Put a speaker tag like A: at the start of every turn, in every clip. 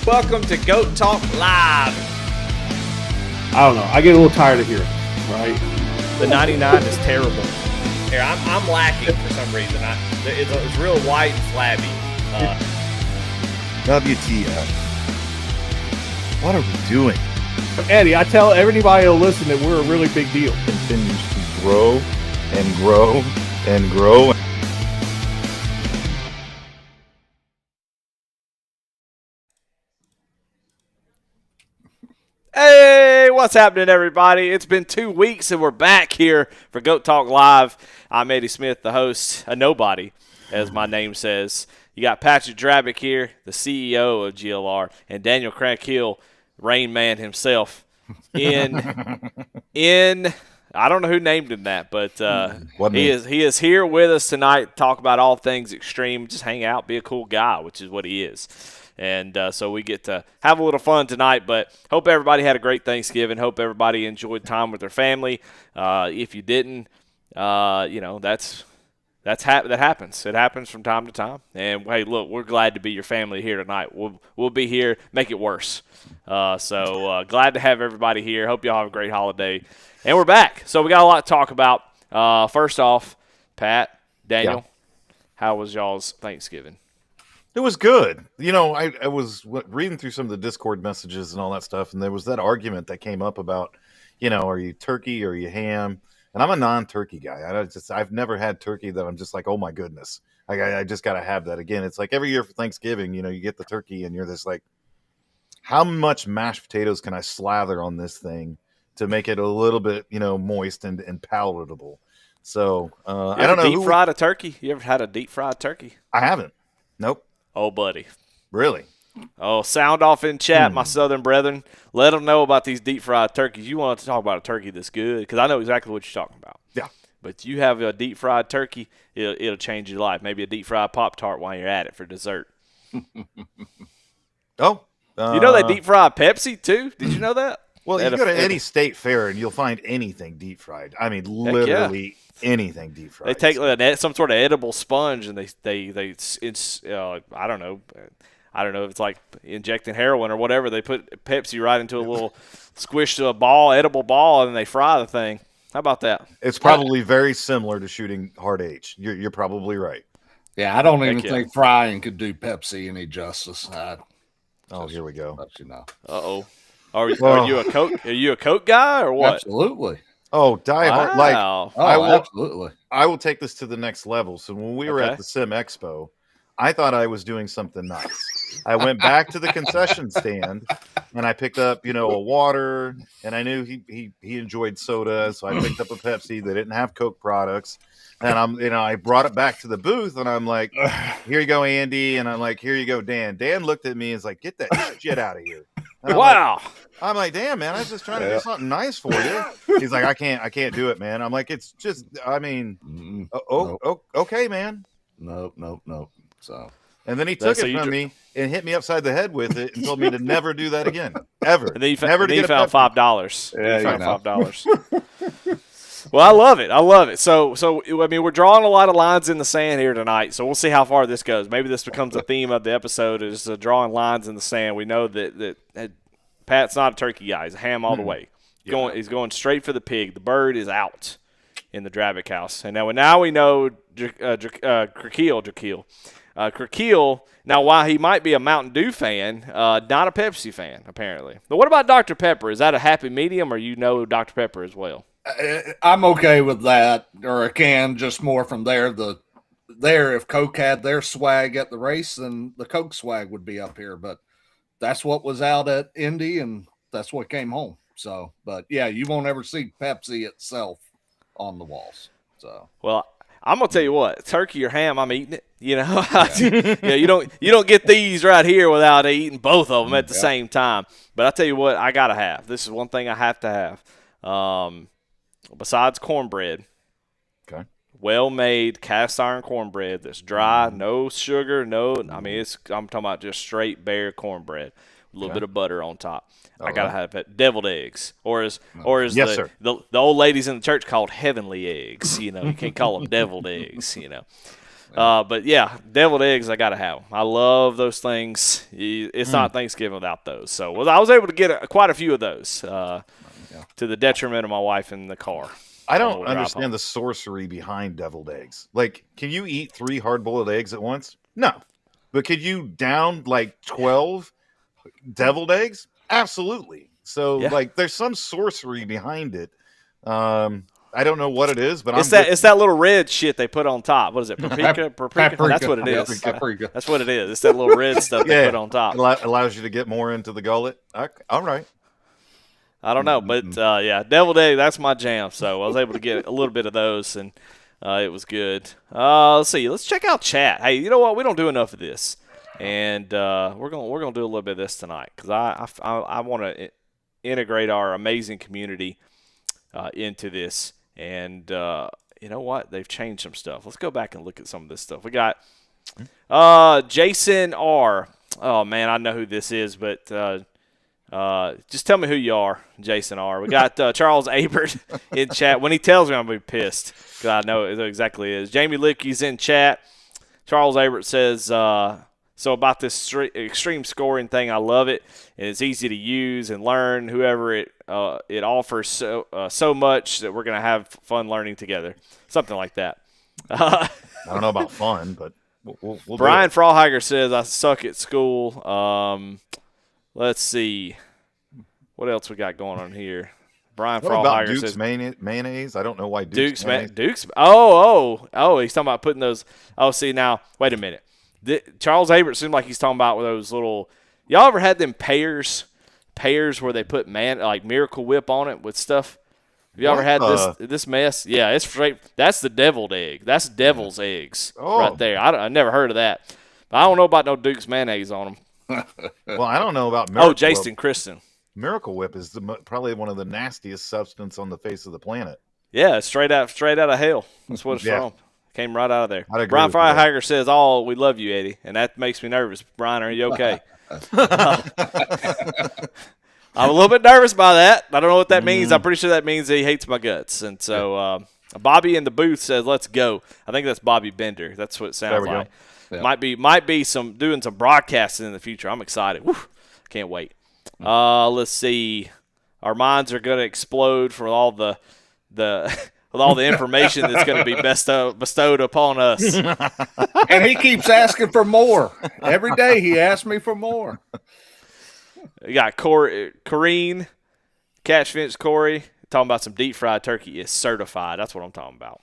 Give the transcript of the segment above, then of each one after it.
A: Welcome to Goat Talk Live.
B: I don't know. I get a little tired of hearing, right?
A: The 99 is terrible. Here, I'm lacking for some reason. It's real white and flabby.
C: WTF. What are we doing?
B: Eddie, I tell everybody who'll listen that we're a really big deal.
C: Continues to grow and grow and grow.
A: Hey, what's happening, everybody? It's been 2 weeks, and we're back here for Goat Talk Live. I'm Eddie Smith, the host, a nobody, as my name says. You got Patrick Drabick here, the CEO of GLR, and Daniel Krakeel, Rain Man himself, in I don't know who named him that, but he is here with us tonight to talk about all things extreme, just hang out, be a cool guy, which is what he is. And so we get to have a little fun tonight, but hope everybody had a great Thanksgiving. Hope everybody enjoyed time with their family. If you didn't, that happens. It happens from time to time. And hey, look, we're glad to be your family here tonight. We'll be here, make it worse. So glad to have everybody here. Hope y'all have a great holiday. And we're back. So we got a lot to talk about. First off, Pat, Daniel, How was y'all's Thanksgiving?
C: It was good. You know, I was reading through some of the Discord messages and all that stuff, and there was that argument that came up about, are you turkey or are you ham? And I'm a non-turkey guy. I've never had turkey that I'm just like, oh my goodness, I just got to have that again. It's like every year for Thanksgiving, you get the turkey, and you're just like, how much mashed potatoes can I slather on this thing to make it a little bit, moist and palatable? So I don't know.
A: Deep fried a turkey? You ever had a deep fried turkey?
C: I haven't. Nope.
A: Oh, buddy.
C: Really?
A: Oh, sound off in chat, my southern brethren. Let them know about these deep-fried turkeys. You want to talk about a turkey that's good, because I know exactly what you're talking about.
C: Yeah.
A: But you have a deep-fried turkey, it'll change your life. Maybe a deep-fried Pop-Tart while you're at it for dessert.
C: Oh.
A: You know they deep-fried Pepsi, too? Did you know that?
C: Well, you go to any state fair, and you'll find anything deep-fried. I mean, literally anything deep-fried.
A: They take some sort of edible sponge, and it's I don't know if it's like injecting heroin or whatever. They put Pepsi right into a little squished edible ball, and they fry the thing. How about that?
C: It's probably very similar to shooting hard H. You're probably right.
D: Yeah, I don't even think frying could do Pepsi any justice.
C: Here we go.
A: Uh-oh. Are you a Coke? Are you a Coke guy or what?
D: Absolutely.
C: Oh, die hard!
A: Wow.
D: Absolutely.
C: I will take this to the next level. So when we were at the Sim Expo, I thought I was doing something nice. I went back to the concession stand and I picked up, a water, and I knew he enjoyed soda, so I picked up a Pepsi. They didn't have Coke products, and I brought it back to the booth, and I'm like, "Here you go, Andy," and I'm like, "Here you go, Dan." Dan looked at me and was like, "Get that shit out of here."
A: Wow.
C: I'm like, damn, man, I was just trying to do something nice for you. He's like, I can't do it, man. I'm like, it's just, okay, man.
D: Nope. So,
C: and then he took it from me and hit me upside the head with it and told me to never do that again, ever.
A: And then you
C: found
A: $5.
D: Yeah,
A: you found $5. Well, I love it. So I mean, we're drawing a lot of lines in the sand here tonight. So we'll see how far this goes. Maybe this becomes a theme of the episode: is drawing lines in the sand. We know that Pat's not a turkey guy. He's a ham all the way. He's going straight for the pig. The bird is out in the Drabick house. And now we know Krakeel. Krakeel, now while he might be a Mountain Dew fan, not a Pepsi fan, apparently. But what about Dr. Pepper? Is that a happy medium, or Dr. Pepper as well?
D: I'm okay with that, or a can, just more from there. If Coke had their swag at the race, then the Coke swag would be up here. But that's what was out at Indy, and that's what came home. So, but yeah, you won't ever see Pepsi itself on the walls. So,
A: well, I'm gonna tell you what, turkey or ham, I'm eating it. You don't get these right here without eating both of them at the same time. But I tell you what, I gotta have. This is one thing I have to have. Besides cornbread,
C: okay,
A: well-made cast iron cornbread that's dry, no sugar, I'm talking about just straight bare cornbread, a little bit of butter on top. I gotta have it. Deviled eggs, or as the old ladies in the church called heavenly eggs. You can't call them deviled eggs. But yeah, deviled eggs, I gotta have them. I love those things. It's not Thanksgiving without those. So I was able to get quite a few of those to the detriment of my wife in the car.
C: I don't understand the sorcery behind deviled eggs. Like, can you eat 3 hard-boiled eggs at once? No. But could you down like 12 deviled eggs? Absolutely. So like, there's some sorcery behind it. I don't know what it is, but
A: it's that little red shit they put on top. What is it? Paprika? That's what it is.
D: Paprika.
A: That's what it is. It's that little red stuff they put on top.
C: Allows you to get more into the gullet. All right.
A: I don't know, but deviled egg, that's my jam. So I was able to get a little bit of those, and it was good. Let's see. Let's check out chat. Hey, you know what? We don't do enough of this, and we're gonna do a little bit of this tonight because I want to integrate our amazing community into this. And you know what? They've changed some stuff. Let's go back and look at some of this stuff. We got Jason R. Oh, man, I know who this is, but just tell me who you are, Jason R. We got Charles Abert in chat. When he tells me, I'm going to be pissed because I know it exactly is. Jamie Lickey's in chat. Charles Abert says, so about this extreme scoring thing, I love it. And it's easy to use and learn. Whoever it offers so much that we're going to have fun learning together. Something like that.
C: I don't know about fun, but we'll
A: Brian Frawhiger says, I suck at school. Let's see. What else we got going on here? Brian Frawhiger says
C: mayonnaise. I don't know why Duke's mayonnaise.
A: Duke's. Oh, he's talking about putting those. Oh, see, now, wait a minute. Charles Abert seemed like he's talking about those little. Y'all ever had them pears where they put like Miracle Whip on it with stuff? Have you ever had this mess? Yeah, it's straight. That's the deviled egg. That's devil's eggs right there. I never heard of that. But I don't know about no Duke's mayonnaise on them.
C: Well, I don't know about Miracle
A: Jason
C: Whip.
A: Kristen.
C: Miracle Whip is probably one of the nastiest substance on the face of the planet.
A: Yeah, it's straight out of hell. That's what it's from. Came right out of there. Brian Fryhager says, we love you, Eddie. And that makes me nervous. Brian, are you okay? I'm a little bit nervous by that. I don't know what that means. I'm pretty sure that means he hates my guts. And so Bobby in the booth says, let's go. I think that's Bobby Bender. That's what it sounds like. Yeah. Might be doing some broadcasting in the future. I'm excited. Woo, can't wait. Let's see. Our minds are going to explode from all the with all the information that's going to be bestowed upon us.
D: And he keeps asking for more. Every day he asks me for more.
A: You got Corrine, Catch Finch Corey, talking about some deep-fried turkey is certified. That's what I'm talking about.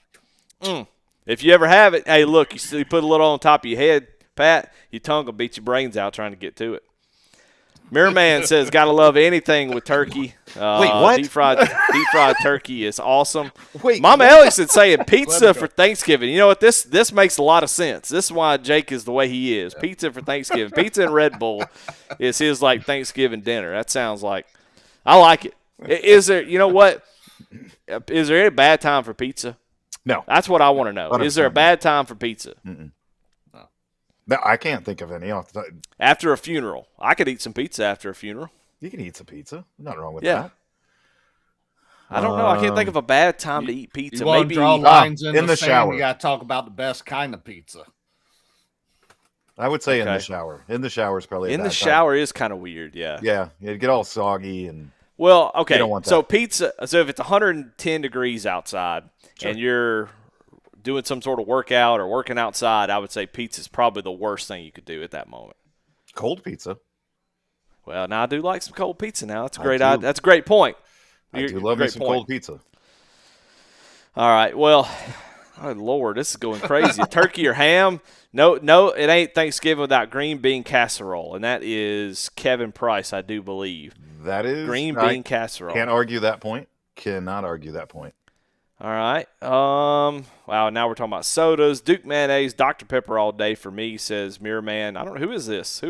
A: If you ever have it, hey, look, you put a little on top of your head, Pat, your tongue will beat your brains out trying to get to it. Mirrorman says, gotta love anything with turkey.
C: Wait, what?
A: Deep fried turkey is awesome. Wait, Mama Ellison saying pizza for Thanksgiving. You know what? This makes a lot of sense. This is why Jake is the way he is. Pizza for Thanksgiving. Pizza and Red Bull is his like Thanksgiving dinner. That sounds like I like it. Is there? You know what? Is there any bad time for pizza?
C: No.
A: That's what I want to know.
C: 100%.
A: Is there a bad time for pizza?
C: No, I can't think of any.
A: After a funeral. I could eat some pizza after a funeral.
C: You can eat some pizza. Nothing wrong with that.
A: I don't know. I can't think of a bad time to eat pizza.
D: Maybe draw lines in the shower. You got to talk about the best kind of pizza.
C: I would say in the shower. In the shower is probably
A: in the shower is kind of weird. Yeah.
C: Yeah. It'd get all soggy and.
A: Well, okay. So pizza. So if it's 110 degrees outside and you're doing some sort of workout or working outside, I would say pizza is probably the worst thing you could do at that moment.
C: Cold pizza.
A: Well, now I do like some cold pizza. Now that's a great. That's a great point.
C: I do love me some cold pizza.
A: All right. Well, oh Lord, this is going crazy. Turkey or ham? No, it ain't Thanksgiving without green bean casserole, and that is Kevin Price, I do believe.
C: That is
A: green bean casserole.
C: Can't argue that point. Cannot argue that point.
A: All right. Wow, now we're talking about sodas. Duke mayonnaise, Dr. Pepper all day for me, says Muir Man. I don't know. Who is this?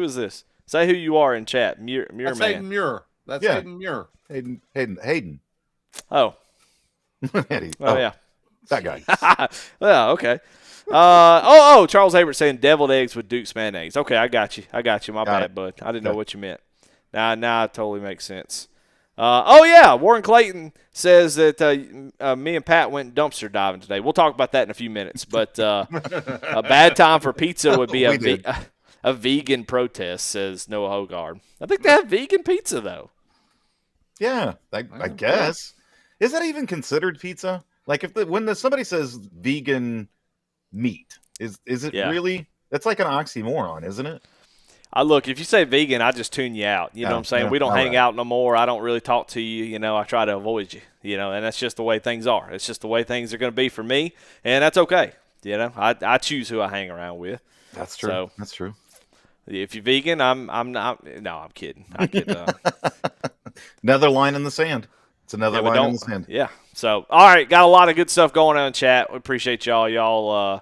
A: Say who you are in chat. Muir
D: That's
A: Man.
D: Hayden Muir. That's Hayden Muir.
C: Hayden.
A: Oh.
C: Eddie.
A: Oh, yeah.
C: That guy.
A: Yeah, okay. Charles Hayward saying deviled eggs with Duke's mayonnaise. Okay, I got you. My bad, bud. I didn't know what you meant. Now it totally makes sense. Oh, yeah, Warren Clayton says that me and Pat went dumpster diving today. We'll talk about that in a few minutes. But a bad time for pizza would be a vegan protest, says Noah Hogard. I think they have vegan pizza, though.
C: Yeah, I guess. Is that even considered pizza? Like when somebody says vegan meat, is it really? That's like an oxymoron, isn't it?
A: Look, if you say vegan, I just tune you out. You know what I'm saying? We don't hang out no more. I don't really talk to you. You know, I try to avoid you. You know, and that's just the way things are. It's just the way things are going to be for me, and that's okay. You know, I choose who I hang around with.
C: That's true. So, that's true.
A: If you're vegan, I'm not. No, I'm kidding. I kid.
C: Another line in the sand. It's another line in the sand.
A: Yeah. So, all right, got a lot of good stuff going on in chat. We appreciate y'all.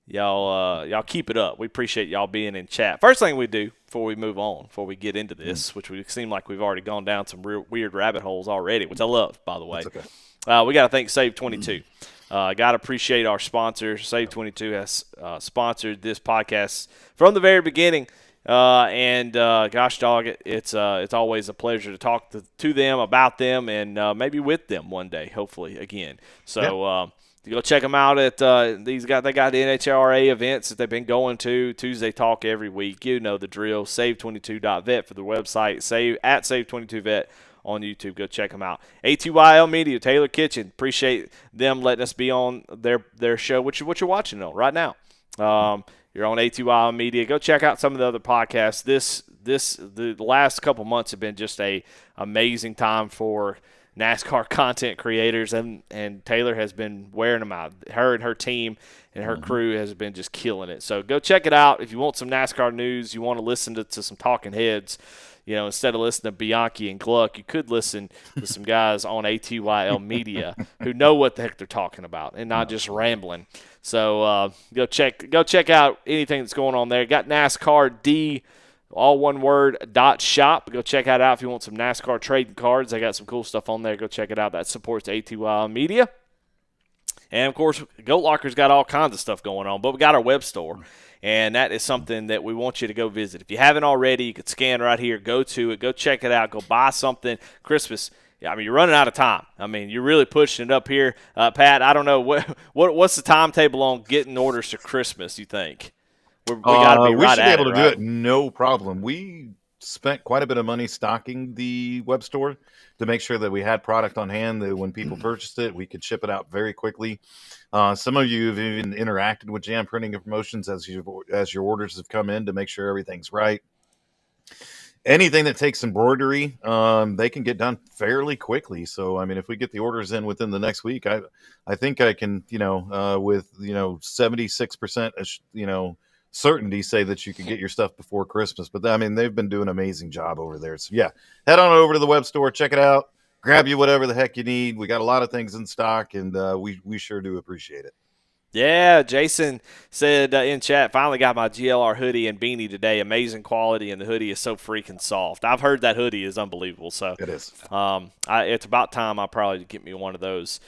A: Y'all keep it up. We appreciate y'all being in chat. First thing we do before we move on, before we get into this, which we seem like we've already gone down some weird rabbit holes already, which I love, by the way.
C: Okay.
A: We got to thank SAVE22. Got to appreciate our sponsors. SAVE22 has sponsored this podcast from the very beginning. Gosh dog, it's always a pleasure to talk to them, about them, and maybe with them one day, hopefully again. So you go check them out at these guys. They got the NHRA events that they've been going to. Tuesday talk every week. You know the drill. Save22.vet for the website. Save22vet on YouTube. Go check them out. ATYL Media, Taylor Kitchen. Appreciate them letting us be on their show, what you're watching on right now. You're on ATYL Media. Go check out some of the other podcasts. The last couple months have been just a amazing time for NASCAR content creators, and Taylor has been wearing them out. Her and her team and her crew has been just killing it. So go check it out. If you want some NASCAR news, you want to listen to some talking heads, you know, instead of listening to Bianchi and Gluck, you could listen to some guys on ATYL Media who know what the heck they're talking about and not just rambling. So go check out anything that's going on there. Got NASCAR D, all one word, .shop. Go check that out if you want some NASCAR trading cards. They got some cool stuff on there. Go check it out. That supports ATYL Media. And, of course, Goat Locker's got all kinds of stuff going on, but we got our web store, and that is something that we want you to go visit. If you haven't already, you could scan right here, go to it, go check it out, go buy something. Christmas, I mean, you're running out of time. I mean, you're really pushing it up here. Pat, I don't know, what's the timetable on getting orders to Christmas, you think? We got to be right
C: should be able
A: to
C: do it, no problem. We spent quite a bit of money stocking the web store to make sure that we had product on hand, that when people purchased it, we could ship it out very quickly. Some of you have even interacted with Jam Printing and Promotions as your orders have come in to make sure everything's right. Anything that takes embroidery, they can get done fairly quickly. So, I mean, if we get the orders in within the next week, I think I can, with 76%, certainty say that you can get your stuff before Christmas. But I mean, they've been doing an amazing job over there. So yeah, head on over to the web store, check it out, grab you whatever the heck you need. We got a lot of things in stock, and we sure do appreciate it.
A: Yeah, Jason said in chat, finally got my GLR hoodie and beanie today. Amazing quality, and the hoodie is so freaking soft. I've heard that hoodie is unbelievable. So
C: it is.
A: It's about time I probably get me one of those.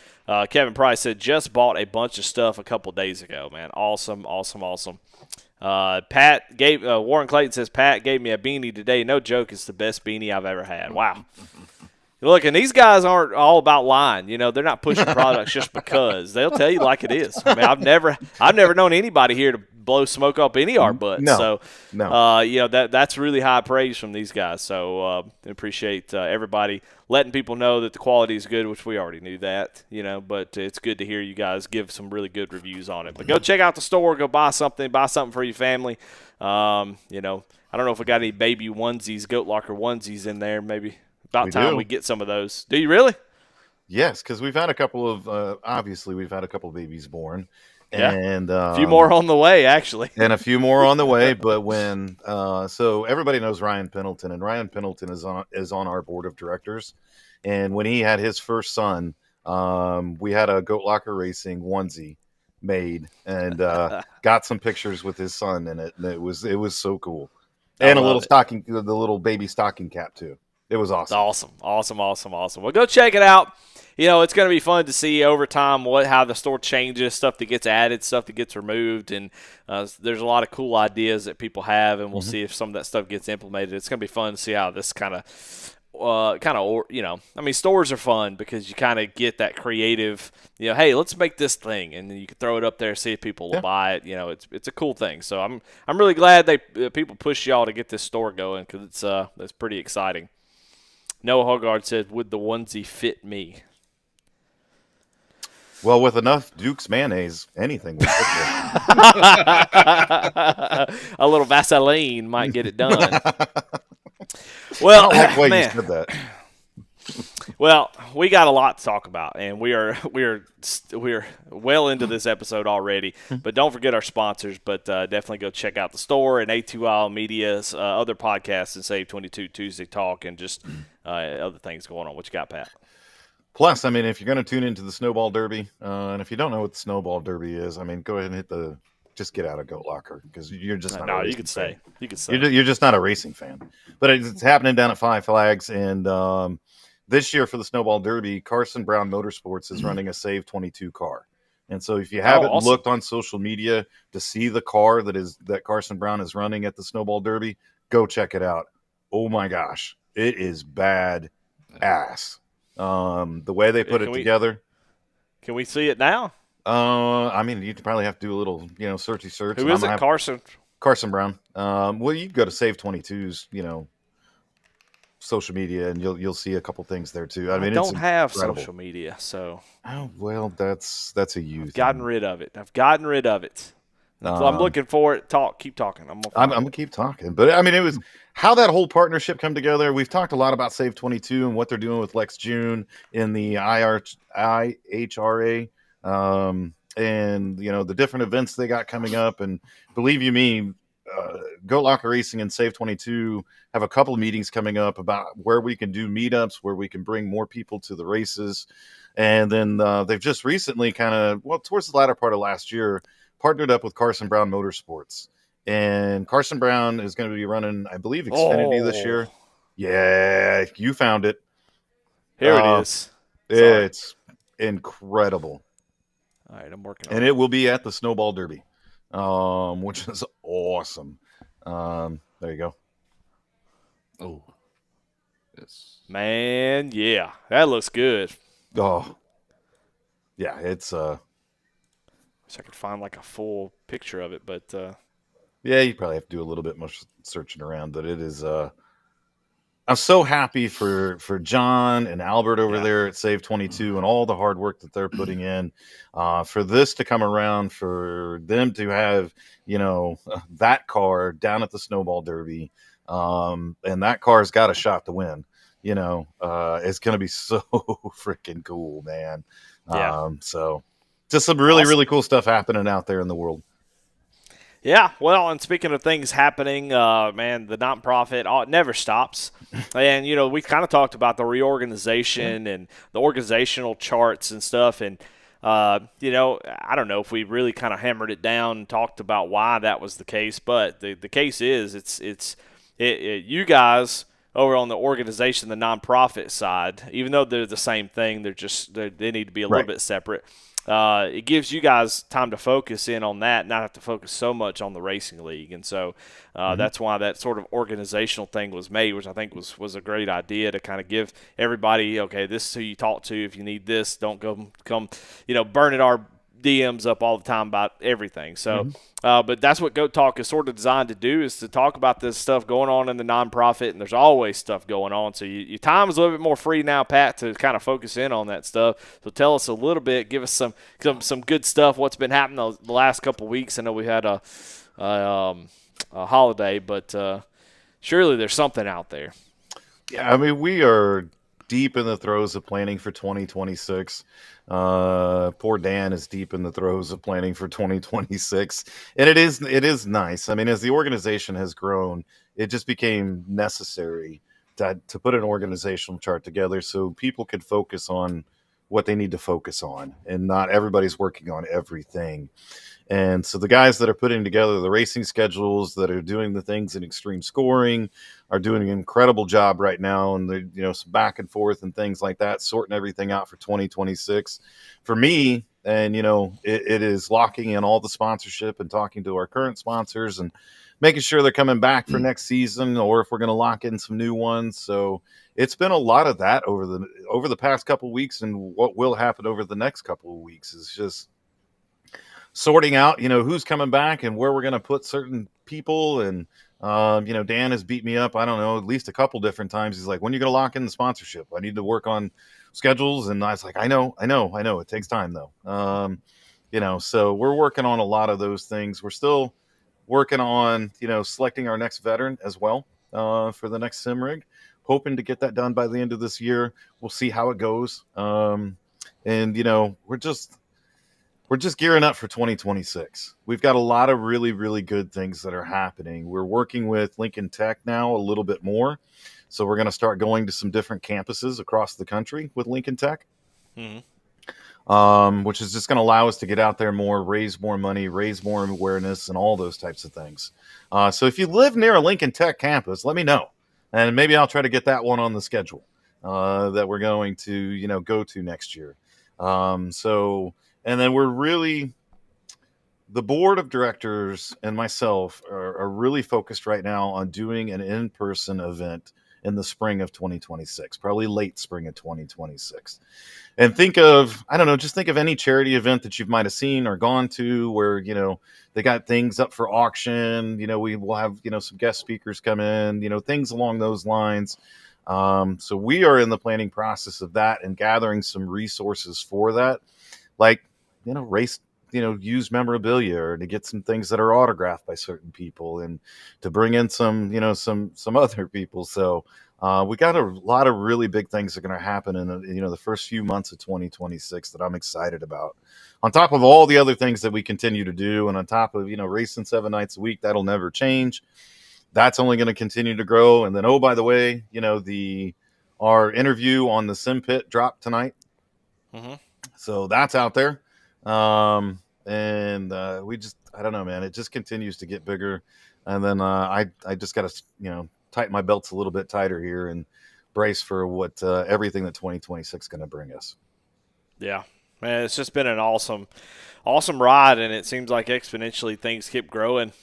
A: Kevin Price said, just bought a bunch of stuff a couple days ago, man. Awesome. Warren Clayton says, Pat gave me a beanie today. No joke, it's the best beanie I've ever had. Wow. Look, and these guys aren't all about lying. You know, they're not pushing products just because. They'll tell you like it is. I mean, I've never known anybody here to blow smoke up any of our butts.
C: No.
A: That's really high praise from these guys. So appreciate everybody letting people know that the quality is good, which we already knew that. But it's good to hear you guys give some really good reviews on it. But go check out the store, go buy something for your family. I don't know if we got any baby onesies, Goat Locker onesies in there, maybe. About time we get some of those. Do you really?
C: Yes, because we've had a couple of obviously we've had a couple of babies born,
A: and a few more on the way, actually,
C: and a few more on the way. But when so everybody knows Ryan Pendleton, and Ryan Pendleton is on our board of directors. And when he had his first son, we had a Goat Locker Racing onesie made, and got some pictures with his son in it, and it was so cool, and a little stocking, the little baby stocking cap too. It was awesome.
A: Awesome. Well, go check it out. It's going to be fun to see over time how the store changes, stuff that gets added, stuff that gets removed, and there's a lot of cool ideas that people have, and we'll see if some of that stuff gets implemented. It's going to be fun to see how this kind of stores are fun because you kind of get that creative, hey, let's make this thing, and then you can throw it up there, see if people will buy it. It's a cool thing. So I'm really glad people push y'all to get this store going, because it's pretty exciting. Noah Hogard said, "Would the onesie fit me?"
C: Well, with enough Duke's mayonnaise, anything would fit there.
A: A little Vaseline might get it done. Well,
C: I like the way
A: man.
C: you said that.
A: Well, we got a lot to talk about, and we are well into this episode already. But don't forget our sponsors. But definitely go check out the store and ATYL Media's other podcasts and SAVE22 Tuesday Talk, and just other things going on. What you got, Pat?
C: Plus, I mean, if you're going to tune into the Snowball Derby, and if you don't know what the Snowball Derby is, I mean, go ahead and just get out of Goat Locker, because you're just not. No,
A: you could say. You could say.
C: You're just not a racing fan. But it's happening down at Five Flags, and this year for the Snowball Derby, Carson Brown Motorsports is running a SAVE22 car. And so if you haven't looked on social media to see the car that Carson Brown is running at the Snowball Derby, go check it out. Oh my gosh, it is bad ass. The way they put it together.
A: Can we see it now?
C: I mean, you'd probably have to do a little, searchy search.
A: Who is it?
C: Carson Brown. Well, you can go to SAVE22's, social media, and you'll see a couple things there too. I mean,
A: don't have social media, so.
C: Oh well, that's a youth.
A: I've gotten rid of it. I'm looking for it. Keep talking. I'm
C: gonna keep talking. But I mean, it was how that whole partnership come together. We've talked a lot about SAVE22 and what they're doing with Lex June in the IHRA, and the different events they got coming up. And believe you me, Goat Locker Racing and SAVE22 have a couple of meetings coming up about where we can do meetups, where we can bring more people to the races. And then they've just recently towards the latter part of last year, partnered up with Carson Brown Motorsports. And Carson Brown is going to be running, I believe, Xfinity this year. Yeah, you found it.
A: Here it is.
C: It's incredible.
A: All right, I'm working on it.
C: And it will be at the Snowball Derby, which is awesome. There you go.
D: Oh, yes,
A: man, yeah, that looks good.
C: Oh, yeah, it's
A: Wish I could find like a full picture of it, but
C: yeah, you probably have to do a little bit more searching around. But it is. I'm so happy for John and Albert over there at SAVE22 and all the hard work that they're putting in, for this to come around, for them to have that car down at the Snowball Derby, and that car's got a shot to win. It's going to be so freaking cool, man.
A: Yeah.
C: So just some really, really cool stuff happening out there in the world.
A: Yeah, well, and speaking of things happening, man, the nonprofit, it never stops. And, we kind of talked about the reorganization and the organizational charts and stuff. And, I don't know if we really kind of hammered it down and talked about why that was the case. But the case is you guys over on the organization, the nonprofit side, even though they're the same thing, they need to be a little bit separate. It gives you guys time to focus in on that, not have to focus so much on the racing league. And so that's why that sort of organizational thing was made, which I think was a great idea to kind of give everybody, okay, this is who you talk to if you need this. Don't come burning our DMs up all the time about everything. So, but that's what Goat Talk is sort of designed to do, is to talk about this stuff going on in the nonprofit, and there's always stuff going on. So your time is a little bit more free now, Pat, to kind of focus in on that stuff. So tell us a little bit, give us some good stuff, what's been happening the last couple of weeks. I know we had a holiday, but surely there's something out there.
C: Yeah, I mean, we are deep in the throes of planning for 2026. Poor Dan is deep in the throes of planning for 2026, and it is nice. I mean, as the organization has grown, it just became necessary to put an organizational chart together so people could focus on what they need to focus on, and not everybody's working on everything. And so the guys that are putting together the racing schedules, that are doing the things in extreme scoring, are doing an incredible job right now. And they're, some back and forth and things like that, sorting everything out for 2026. For me, and, it is locking in all the sponsorship and talking to our current sponsors and making sure they're coming back for next season, or if we're going to lock in some new ones. So it's been a lot of that over the past couple of weeks, and what will happen over the next couple of weeks is just sorting out, who's coming back and where we're going to put certain people. And Dan has beat me up, I don't know, at least a couple different times. He's like, when are you going to lock in the sponsorship? I need to work on schedules. And I was like, I know. It takes time though. So we're working on a lot of those things. We're still working on, selecting our next veteran as well for the next sim rig, hoping to get that done by the end of this year. We'll see how it goes. We're just gearing up for 2026. We've got a lot of really, really good things that are happening. We're working with Lincoln Tech now a little bit more. So we're going to start going to some different campuses across the country with Lincoln Tech, which is just going to allow us to get out there more, raise more money, raise more awareness, and all those types of things. So if you live near a Lincoln Tech campus, let me know. And maybe I'll try to get that one on the schedule that we're going to, go to next year. And then the board of directors and myself are really focused right now on doing an in-person event in the spring of 2026, probably late spring of 2026. And think of any charity event that you might have seen or gone to where, they got things up for auction. We will have, some guest speakers come in, things along those lines. So we are in the planning process of that and gathering some resources for that. Like, race, use memorabilia, or to get some things that are autographed by certain people, and to bring in some other people. So we got a lot of really big things that are going to happen in the first few months of 2026 that I'm excited about. On top of all the other things that we continue to do, and on top of racing 7 nights a week, that'll never change. That's only going to continue to grow. And then, oh, by the way, our interview on the Sim Pit dropped tonight. So that's out there. We just, I don't know, man, it just continues to get bigger. And then I just got to, tighten my belts a little bit tighter here and brace for what everything that 2026 is going to bring us.
A: Yeah, man, it's just been an awesome ride, and it seems like exponentially things keep growing.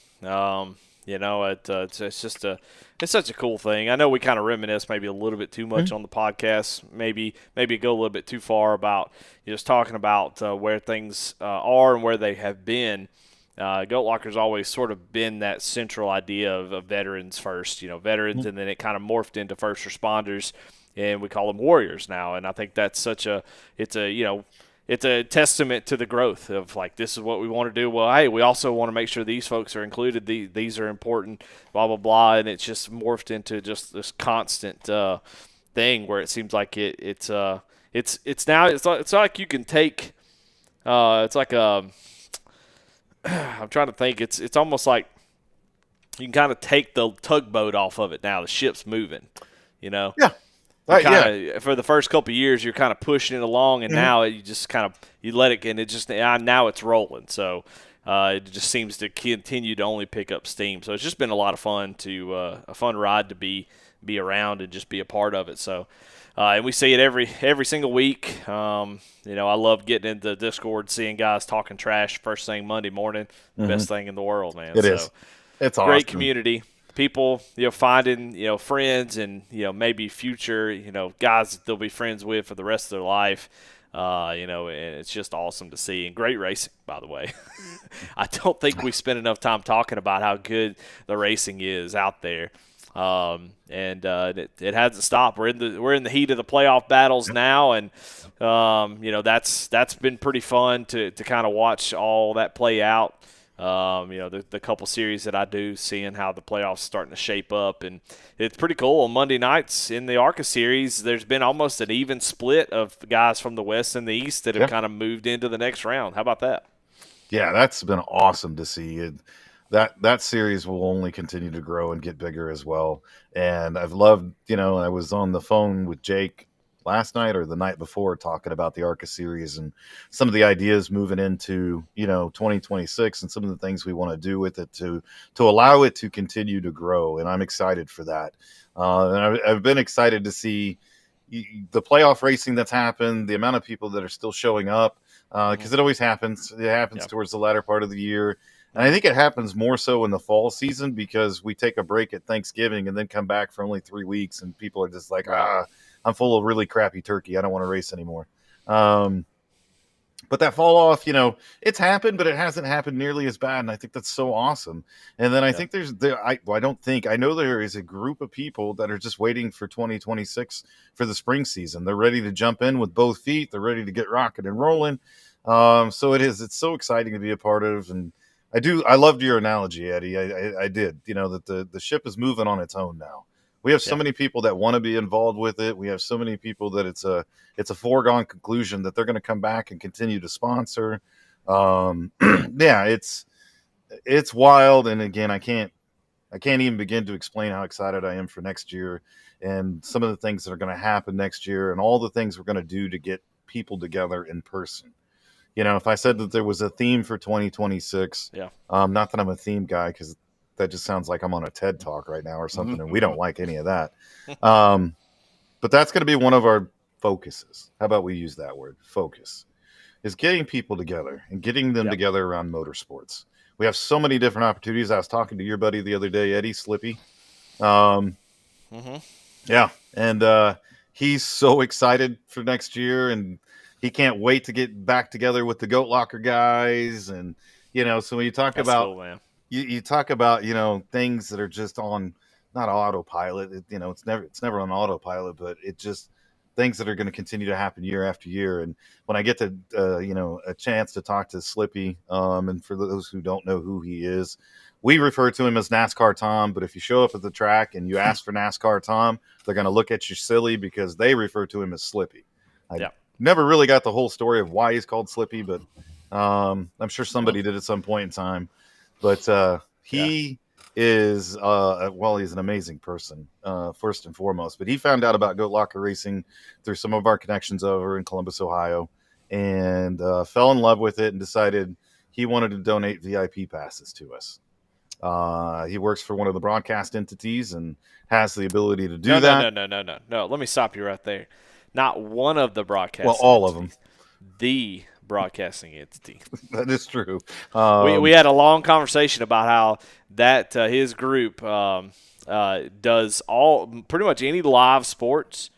A: It's such a cool thing. I know we kind of reminisce maybe a little bit too much on the podcast, maybe go a little bit too far about just talking about where things are and where they have been. Goat Locker's always sort of been that central idea of veterans first, veterans, and then it kind of morphed into first responders, and we call them warriors now. And I think that's it's a testament to the growth of, like, this is what we want to do. Well, hey, we also want to make sure these folks are included. These are important, blah, blah, blah. And it's just morphed into just this constant thing where it seems like it's like you can take it's like I'm trying to think. It's almost like you can kind of take the tugboat off of it now. The ship's moving,
C: Yeah.
A: For the first couple of years, you're kind of pushing it along, and now you just kind of let it, and it just now it's rolling. So it just seems to continue to only pick up steam. So it's just been a lot of fun a fun ride to be around and just be a part of it. So and we see it every single week. I love getting into Discord, seeing guys talking trash first thing Monday morning. Best thing in the world, man.
C: It is. It's awesome.
A: Great community. People, finding, friends and, maybe future, guys that they'll be friends with for the rest of their life. And it's just awesome to see. And great racing, by the way. I don't think we spent enough time talking about how good the racing is out there. It hasn't stopped. We're in the heat of the playoff battles now, and that's been pretty fun to kind of watch all that play out. The couple series that I do, seeing how the playoffs starting to shape up, and it's pretty cool. On Monday nights in the ARCA series, there's been almost an even split of guys from the West and the East that have kind of moved into the next round. How about that?
C: Yeah, that's been awesome to see. That series will only continue to grow and get bigger as well. And I've loved, I was on the phone with Jake last night or the night before talking about the ARCA series and some of the ideas moving into 2026 and some of the things we want to do with it to allow it to continue to grow. And I'm excited for that. And I've been excited to see the playoff racing that's happened, the amount of people that are still showing up, because it always happens. It happens towards the latter part of the year. And I think it happens more so in the fall season because we take a break at Thanksgiving and then come back for only 3 weeks, and people are just like, I'm full of really crappy turkey. I don't want to race anymore. But that fall off, it's happened, but it hasn't happened nearly as bad. And I think that's so awesome. And then I think I know there is a group of people that are just waiting for 2026 for the spring season. They're ready to jump in with both feet. They're ready to get rocking and rolling. So it's so exciting to be a part of. And I loved your analogy, Eddie. I did, that the ship is moving on its own now. We have so many people that want to be involved with it. We have so many people that it's a foregone conclusion that they're going to come back and continue to sponsor. It's wild. And again, I can't even begin to explain how excited I am for next year and some of the things that are going to happen next year and all the things we're going to do to get people together in person. If I said that there was a theme for 2026, not that I'm a theme guy, because that just sounds like I'm on a TED Talk right now or something, and we don't like any of that. But that's going to be one of our focuses. How about we use that word, focus, is getting people together and getting them together around motorsports. We have so many different opportunities. I was talking to your buddy the other day, Eddie Slippy. Yeah, and he's so excited for next year, and he can't wait to get back together with the Goat Locker guys. And, so when you talk about cool, man. You talk about, things that are just on not autopilot. It's never on autopilot, but it just things that are going to continue to happen year after year. And when I get to, a chance to talk to Slippy, and for those who don't know who he is, we refer to him as NASCAR Tom. But if you show up at the track and you ask for NASCAR Tom, they're going to look at you silly because they refer to him as Slippy. I never really got the whole story of why he's called Slippy, but I'm sure somebody did at some point in time. But he is, he's an amazing person, first and foremost. But he found out about Goat Locker Racing through some of our connections over in Columbus, Ohio, and fell in love with it and decided he wanted to donate VIP passes to us. He works for one of the broadcast entities and has the ability to do that.
A: No. Let me stop you right there. Not one of the broadcast
C: entities. Well, all of them.
A: The broadcasting entity.
C: That is true.
A: We had a long conversation about how that his group does pretty much any live sports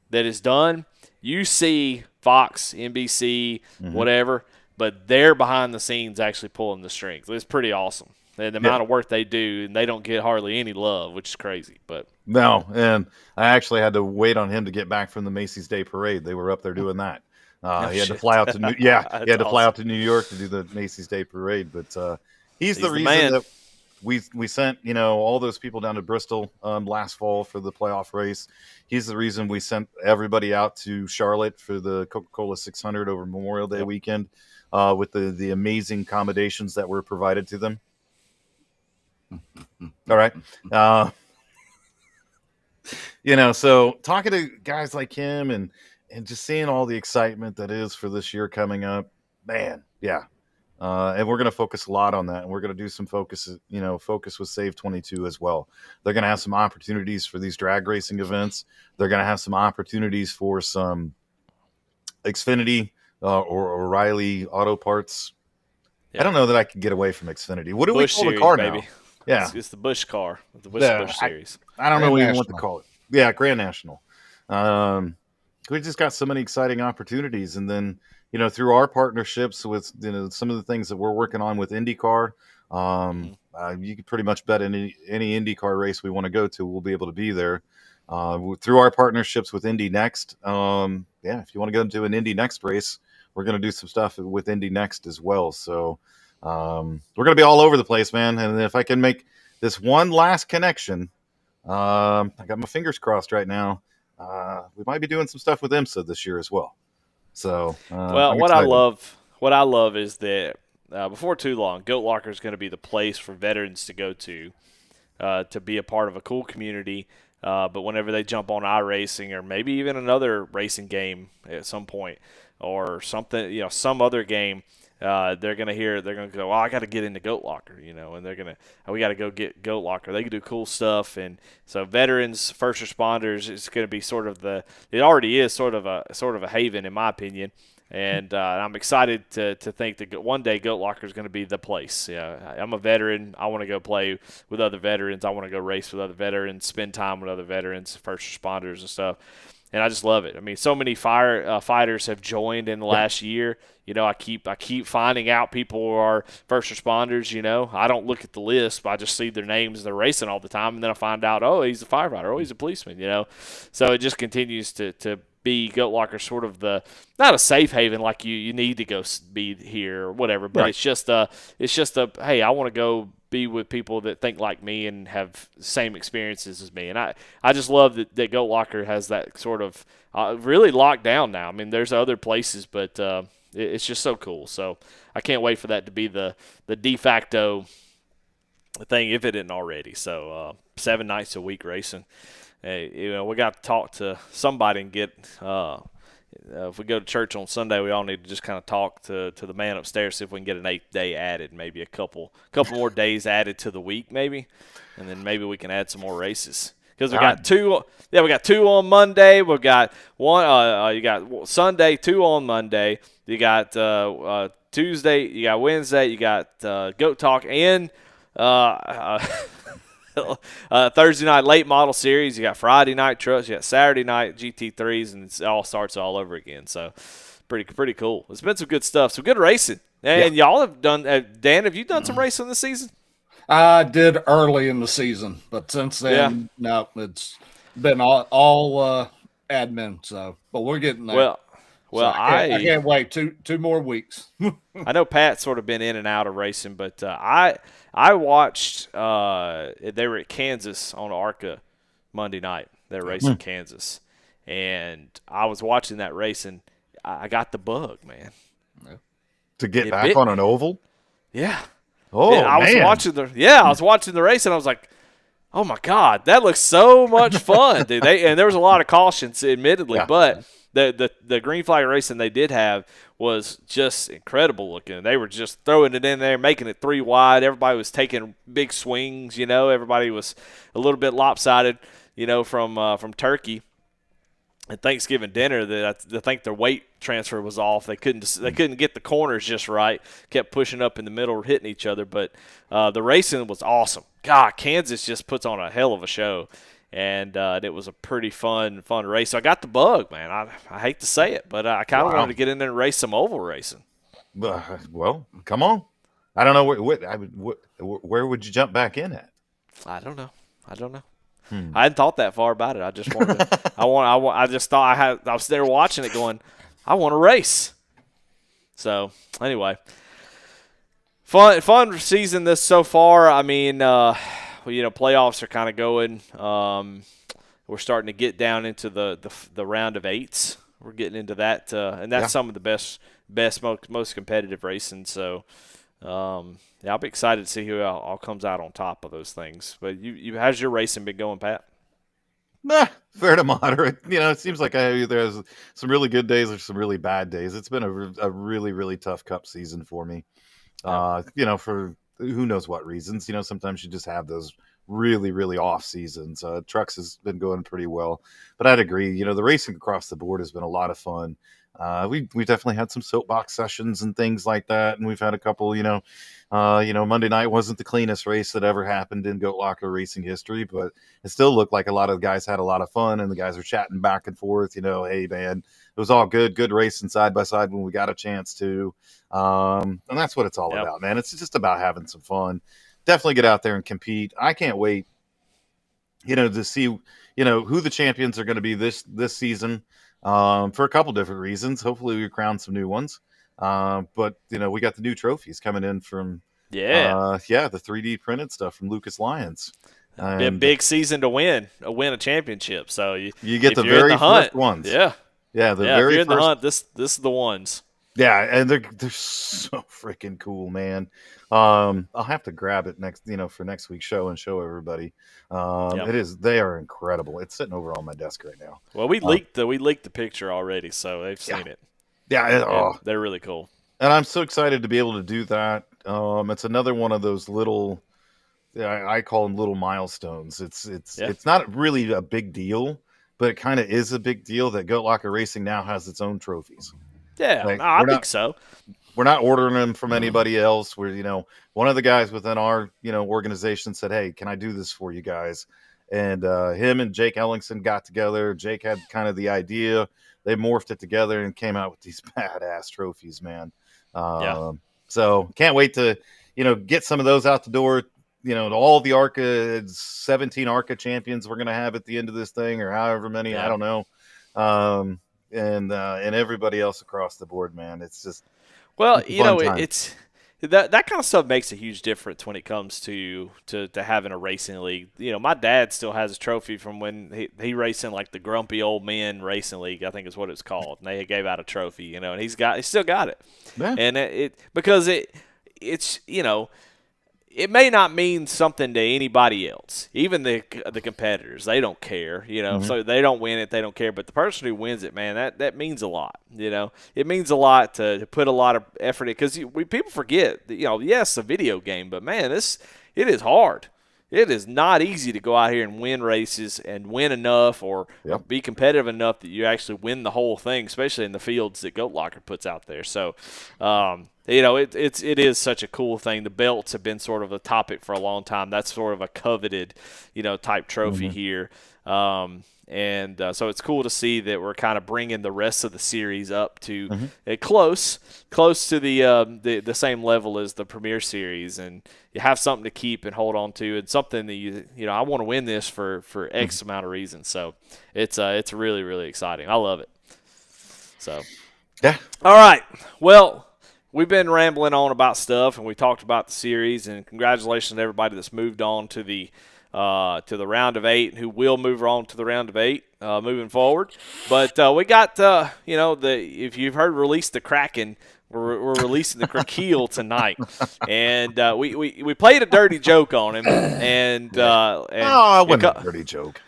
A: that is done. You see Fox, NBC, whatever, but they're behind the scenes actually pulling the strings. It's pretty awesome. And the amount of work they do, and they don't get hardly any love, which is crazy. But
C: no, and I actually had to wait on him to get back from the Macy's Day Parade. They were up there doing that. He had to fly out to fly out to New York to do the Macy's Day Parade. But he's the reason that we sent all those people down to Bristol last fall for the playoff race. He's the reason we sent everybody out to Charlotte for the Coca-Cola 600 over Memorial Day weekend with the amazing accommodations that were provided to them. All right. So talking to guys like him and just seeing all the excitement that is for this year coming up, man, yeah. And we're going to focus a lot on that. And we're going to do some focus with SAVE22 as well. They're going to have some opportunities for these drag racing events. They're going to have some opportunities for some Xfinity or O'Reilly Auto Parts. Yeah. I don't know that I could get away from Xfinity. What do we call the car now? Baby. Yeah,
A: it's the Busch car, the Busch Series.
C: I don't know even what to call it. Yeah, Grand National. We just got so many exciting opportunities, and then through our partnerships with some of the things that we're working on with IndyCar, you can pretty much bet any IndyCar race we want to go to, we'll be able to be there. Through our partnerships with Indy Next, if you want to go into an Indy Next race, we're going to do some stuff with Indy Next as well. So. We're going to be all over the place, man. And if I can make this one last connection, I got my fingers crossed right now. We might be doing some stuff with IMSA this year as well. So,
A: what I love is that before too long, Goat Locker is going to be the place for veterans to go to be a part of a cool community. But whenever they jump on iRacing or maybe even another racing game at some point or something, some other game. They're going to go, well, I got to get into Goat Locker, and we got to go get Goat Locker. They can do cool stuff. And so veterans, first responders, it's going to be it already is sort of a haven, in my opinion, And I'm excited to think that one day Goat Locker is going to be the place. Yeah, I'm a veteran. I want to go play with other veterans. I want to go race with other veterans, spend time with other veterans, first responders and stuff. And I just love it. I mean, so many fighters have joined in the last year. You know, I keep finding out people who are first responders. You know, I don't look at the list, but I just see their names. They're racing all the time, and then I find out, oh, he's a firefighter. Oh, he's a policeman. You know, so it just continues to be Goat Locker sort of not a safe haven like you need to go be here or whatever, but it's just a hey, I want to go be with people that think like me and have the same experiences as me. And I just love that Goat Locker has that sort of really locked down now. I mean, there's other places, but it's just so cool. So I can't wait for that to be the de facto thing if it isn't already. So 7 nights a week racing. Hey, you know, we got to talk to somebody and get if we go to church on Sunday, we all need to just kind of talk to the man upstairs, see if we can get an 8th day added, maybe a couple more days added to the week, maybe, and then maybe we can add some more races. Because we got two. Yeah, we got 2 on Monday. We've got one. You got Sunday, 2 on Monday. You got Tuesday. You got Wednesday. You got Goat Talk and Thursday night late model series. You got Friday night trucks. You got Saturday night GT3s, and it all starts all over again. So pretty cool. It's been some good stuff. Some good racing. And y'all have done. Dan, have you done some racing this season?
D: I did early in the season, but since then, no, it's been all admin. So, but we're getting there.
A: Well,
D: so I can't wait two more weeks.
A: I know Pat's sort of been in and out of racing, but I watched. They were at Kansas on ARCA Monday night. They were racing Kansas, and I was watching that race, and I got the bug, man.
C: To get back on an oval?
A: Yeah.
C: Oh,
A: I was watching the race, and I was like, oh my God, that looks so much fun, dude. And there was a lot of cautions, admittedly, but the green flag racing they did have was just incredible looking. They were just throwing it in there, making it 3 wide. Everybody was taking big swings, you know. Everybody was a little bit lopsided, you know, from turkey. At Thanksgiving dinner, I think their weight transfer was off. They couldn't get the corners just right. Kept pushing up in the middle, hitting each other. But the racing was awesome. God, Kansas just puts on a hell of a show, and it was a pretty fun race. So I got the bug, man. I hate to say it, but I kind of wanted to get in there and race some oval racing.
C: Well, come on. I don't know where would you jump back in at?
A: I don't know. I hadn't thought that far about it. I just wanted to, I just thought I was there watching it going, I want to race. So anyway, fun season this so far. I mean, playoffs are kind of going. We're starting to get down into the round of 8s. We're getting into that, and that's some of the best, most competitive racing. So, I'll be excited to see who all comes out on top of those things. But how's your racing been going, Pat?
C: Fair to moderate. You know, it seems like there's some really good days or some really bad days. It's been a really, really tough Cup season for me. For who knows what reasons. You know, sometimes you just have those really, really off seasons. Trucks has been going pretty well. But I'd agree, you know, the racing across the board has been a lot of fun. We definitely had some soapbox sessions and things like that, and we've had a couple. Monday night wasn't the cleanest race that ever happened in Goat Locker racing history, but it still looked like a lot of the guys had a lot of fun, and the guys were chatting back and forth. You know, hey man, it was all good racing side by side when we got a chance to, and that's what it's all about, man. It's just about having some fun. Definitely get out there and compete. I can't wait, to see, who the champions are going to be this season. For a couple different reasons. Hopefully we crown some new ones. But we got the new trophies coming in from the 3D printed stuff from Lucas Lyons.
A: Be a big season to win a championship. So you
C: get the very first ones.
A: Yeah.
C: Yeah, very
A: if you're in
C: first...
A: the hunt, this is the ones.
C: Yeah, and they're so freaking cool, man. I'll have to grab it next, for next week's show and show everybody. They are incredible. It's sitting over on my desk right now.
A: Well, we leaked the picture already, so they've seen it.
C: Yeah,
A: they're really cool.
C: And I'm so excited to be able to do that. It's another one of those little, I call them little milestones. It's not really a big deal, but it kind of is a big deal that Goat Locker Racing now has its own trophies.
A: Yeah,
C: Like,
A: I think so.
C: We're not ordering them from anybody else. We're, one of the guys within our, organization said, "Hey, can I do this for you guys?" And him and Jake Ellingson got together. Jake had kind of the idea. They morphed it together and came out with these badass trophies, man. So can't wait to, get some of those out the door. All the ARCA, 17 ARCA champions we're going to have at the end of this thing, or however many, I don't know. And everybody else across the board, man. It's just,
A: well,
C: it's
A: that kind of stuff makes a huge difference when it comes to having a racing league. My dad still has a trophy from when he raced in like the Grumpy Old Men Racing League, I think is what it's called. And they gave out a trophy, and he still got it.
C: Yeah.
A: And because it's it may not mean something to anybody else, even the competitors. They don't care, So they don't win it, they don't care. But the person who wins it, man, that means a lot. It means a lot to put a lot of effort in, because people forget that, yes, a video game, but man, it is hard. It is not easy to go out here and win races and win enough or be competitive enough that you actually win the whole thing, especially in the fields that Goat Locker puts out there. So, it is such a cool thing. The belts have been sort of a topic for a long time. That's sort of a coveted, type trophy here. So it's cool to see that we're kind of bringing the rest of the series up to close to the same level as the Premier Series, and you have something to keep and hold on to, and something that I want to win this for X amount of reasons. So it's really, really exciting. I love it. So
C: yeah.
A: All right. Well, we've been rambling on about stuff, and we talked about the series, and congratulations to everybody that's moved on to the round of 8, who will move on to the round of 8 moving forward. But we got if you've heard release the Kraken, we're releasing the Krakeel tonight, and we played a dirty joke on him, and
C: it wasn't a dirty joke.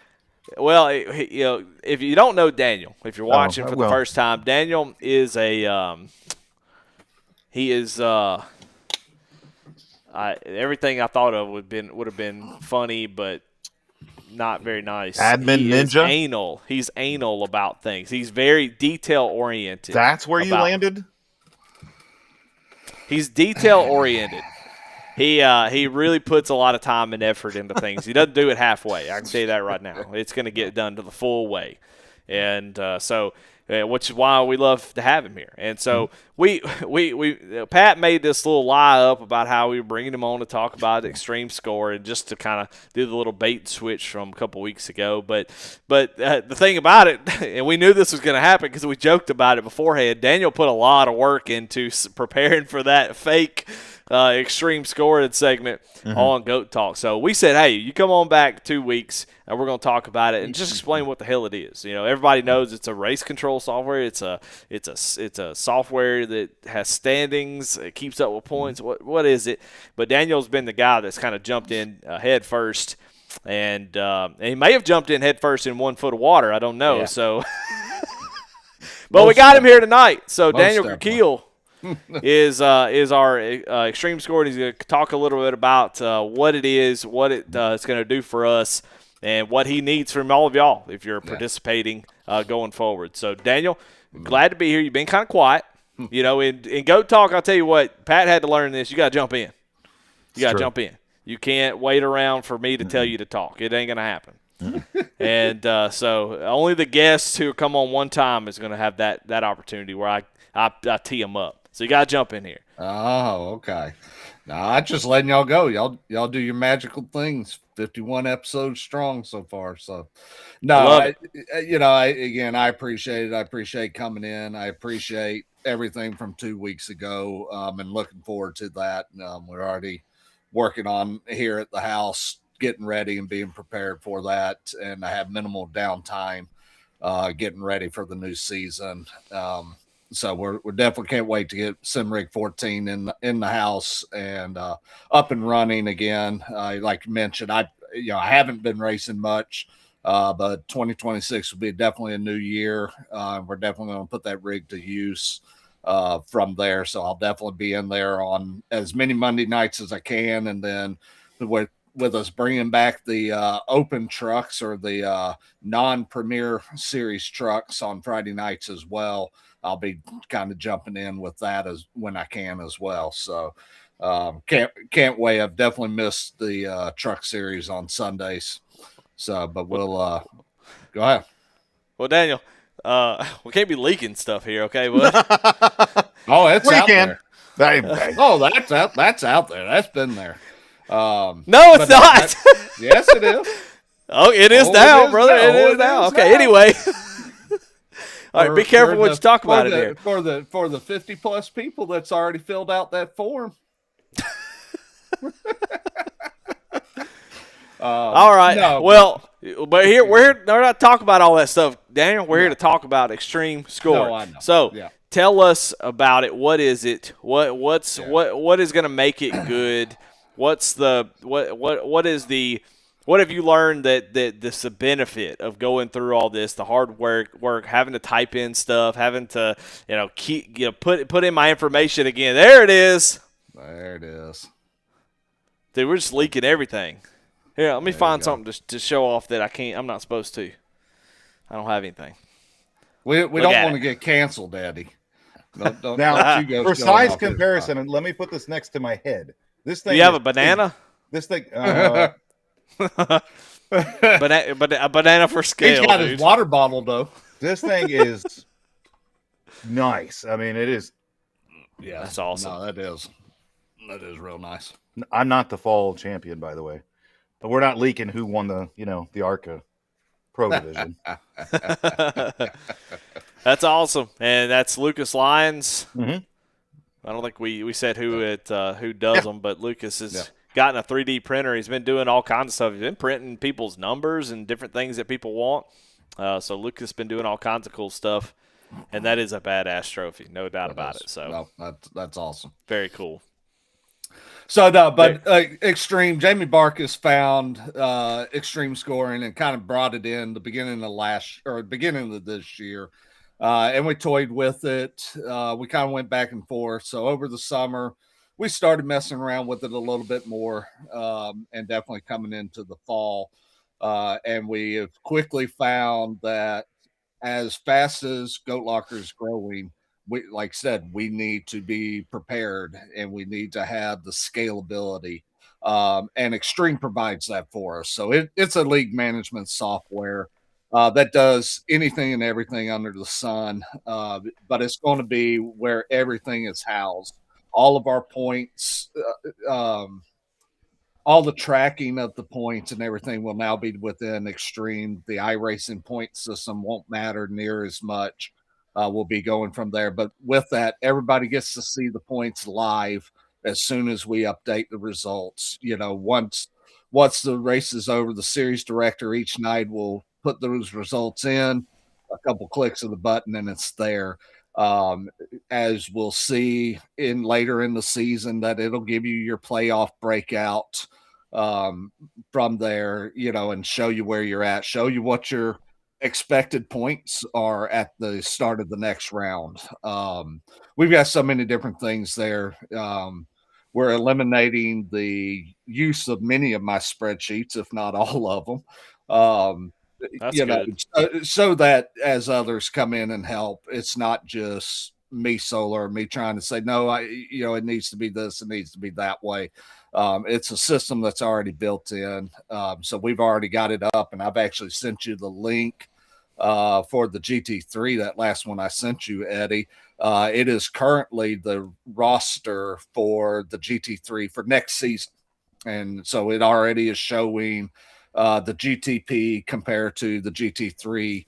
A: Well, if you don't know Daniel, if you're watching for the first time, Daniel is everything I thought of would have been funny, but not very nice.
C: Admin ninja.
A: Anal. He's anal about things. He's very detail oriented.
C: That's where you landed.
A: He's detail oriented. He really puts a lot of time and effort into things. He doesn't do it halfway. I can tell you that right now. It's going to get done to the full way, and which is why we love to have him here. And so we Pat made this little lie up about how we were bringing him on to talk about extreme score, and just to kind of do the little bait and switch from a couple weeks ago. But the thing about it, and we knew this was going to happen because we joked about it beforehand, Daniel put a lot of work into preparing for that fake extreme scoring segment on Goat Talk. So we said, hey, you come on back 2 weeks and we're going to talk about it and just explain what the hell it is. Everybody knows it's a race control software. It's a software that has standings. It keeps up with points. What is it? But Daniel's been the guy that's kind of jumped in head first, and he may have jumped in head first in 1 foot of water. I don't know. Yeah. So, but we got him here tonight. So Daniel Krakeel is our extreme score. He's going to talk a little bit about what it is, what it's going to do for us, and what he needs from all of y'all if you're participating going forward. So, Daniel, glad to be here. You've been kind of quiet. In Goat Talk, I'll tell you what, Pat had to learn this. You got to jump in. You got to jump in. You can't wait around for me to tell you to talk. It ain't going to happen. And so only the guests who come on one time is going to have that opportunity where I tee them up. So you got to jump in here.
D: Oh, okay. No, I'm just letting y'all go. Y'all do your magical things. 51 episodes strong so far. So, no, I appreciate it. I appreciate coming in. I appreciate everything from 2 weeks ago, and looking forward to that. We're already working on here at the house, getting ready and being prepared for that. And I have minimal downtime, getting ready for the new season. So we're definitely can't wait to get SimRig 14 in the house and up and running again. Like you mentioned, I haven't been racing much, but 2026 will be definitely a new year. We're definitely going to put that rig to use from there. So I'll definitely be in there on as many Monday nights as I can, and then with with us bringing back the open trucks or the non-premier series trucks on Friday nights as well. I'll be kind of jumping in with that as when I can as well. So can't wait. I've definitely missed the truck series on Sundays. So, but we'll go ahead.
A: Well, Daniel, we can't be leaking stuff here, okay, bud?
D: Oh, it's out there.
C: Oh,
D: that's out there. That's been there.
A: No, it's not.
D: Yes, it is.
A: Oh, it is now, brother. It is now. Okay, anyway. All right, be careful what you talk about it here.
D: For the 50+ people that's already filled out that form.
A: All right. No, well, but here we're not talking about all that stuff, Daniel. We're here to talk about extreme score.
D: No, I know.
A: So tell us about it. What is it? What is going to make it good? What have you learned that this the benefit of going through all this, the hard work, having to type in stuff, having to put in my information again. There it is.
D: There it is.
A: Dude, we're just leaking everything. Here, let me find something to show off that I'm not supposed to. I don't have anything.
D: We don't want to get canceled, Daddy. Don't
C: now, for size comparison, and let me put this next to my head. This thing.
A: Do you have a banana?
C: This thing.
A: A banana for scale.
D: He's got his water bottle, though.
C: This thing is nice. I mean, it is.
A: Yeah, that's awesome.
D: No, that is real nice.
C: I'm not the fall champion, by the way. But we're not leaking who won the ARCA Pro Division.
A: That's awesome, and that's Lucas Lyons.
C: Mm-hmm.
A: I don't think we said who does them, but Lucas has gotten a 3D printer. He's been doing all kinds of stuff. He's been printing people's numbers and different things that people want. So Lucas has been doing all kinds of cool stuff, and that is a badass trophy, no doubt about it. So
D: that's awesome.
A: Very cool.
D: So extreme. Jamie Barkus found extreme scoring and kind of brought it in the beginning of this year, and we toyed with it. We kind of went back and forth. So over the summer, we started messing around with it a little bit more, and definitely coming into the fall, and we have quickly found that as fast as Goat Locker is growing, like I said, we need to be prepared and we need to have the scalability. And Extreme provides that for us. So it's a league management software that does anything and everything under the sun. But it's going to be where everything is housed. All of our points, all the tracking of the points and everything will now be within Extreme. The iRacing point system won't matter near as much. We'll be going from there. But with that, everybody gets to see the points live as soon as we update the results. Once the race is over, the series director each night will put those results in, a couple clicks of the button, and it's there. As we'll see later in the season, that it'll give you your playoff breakout from there, and show you where you're at, show you what your expected points are at the start of the next round. We've got so many different things there. We're eliminating the use of many of my spreadsheets, if not all of them.
A: That's good.
D: So that as others come in and help, it's not just me solo or me trying to say, no, it needs to be this, it needs to be that way. It's a system that's already built in. So we've already got it up, and I've actually sent you the link for the GT3, that last one I sent you, Eddie. It is currently the roster for the GT3 for next season. And so it already is showing the GTP compared to the GT3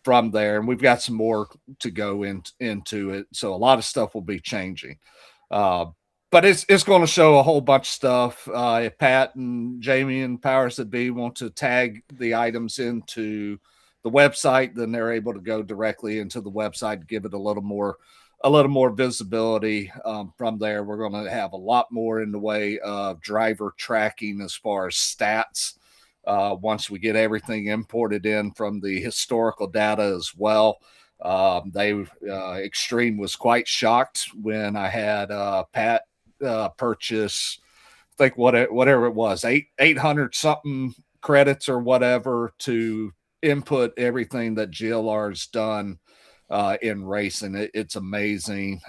D: from there. And we've got some more to go into it. So a lot of stuff will be changing. But it's going to show a whole bunch of stuff. If Pat and Jamie and Powers That Be want to tag the items into the website, then they're able to go directly into the website, give it a little more visibility. From there, we're going to have a lot more in the way of driver tracking as far as stats. Once we get everything imported in from the historical data as well. Extreme was quite shocked when I had Pat purchase think whatever it was, 800 something credits or whatever to input everything that GLR's done in racing. It's amazing.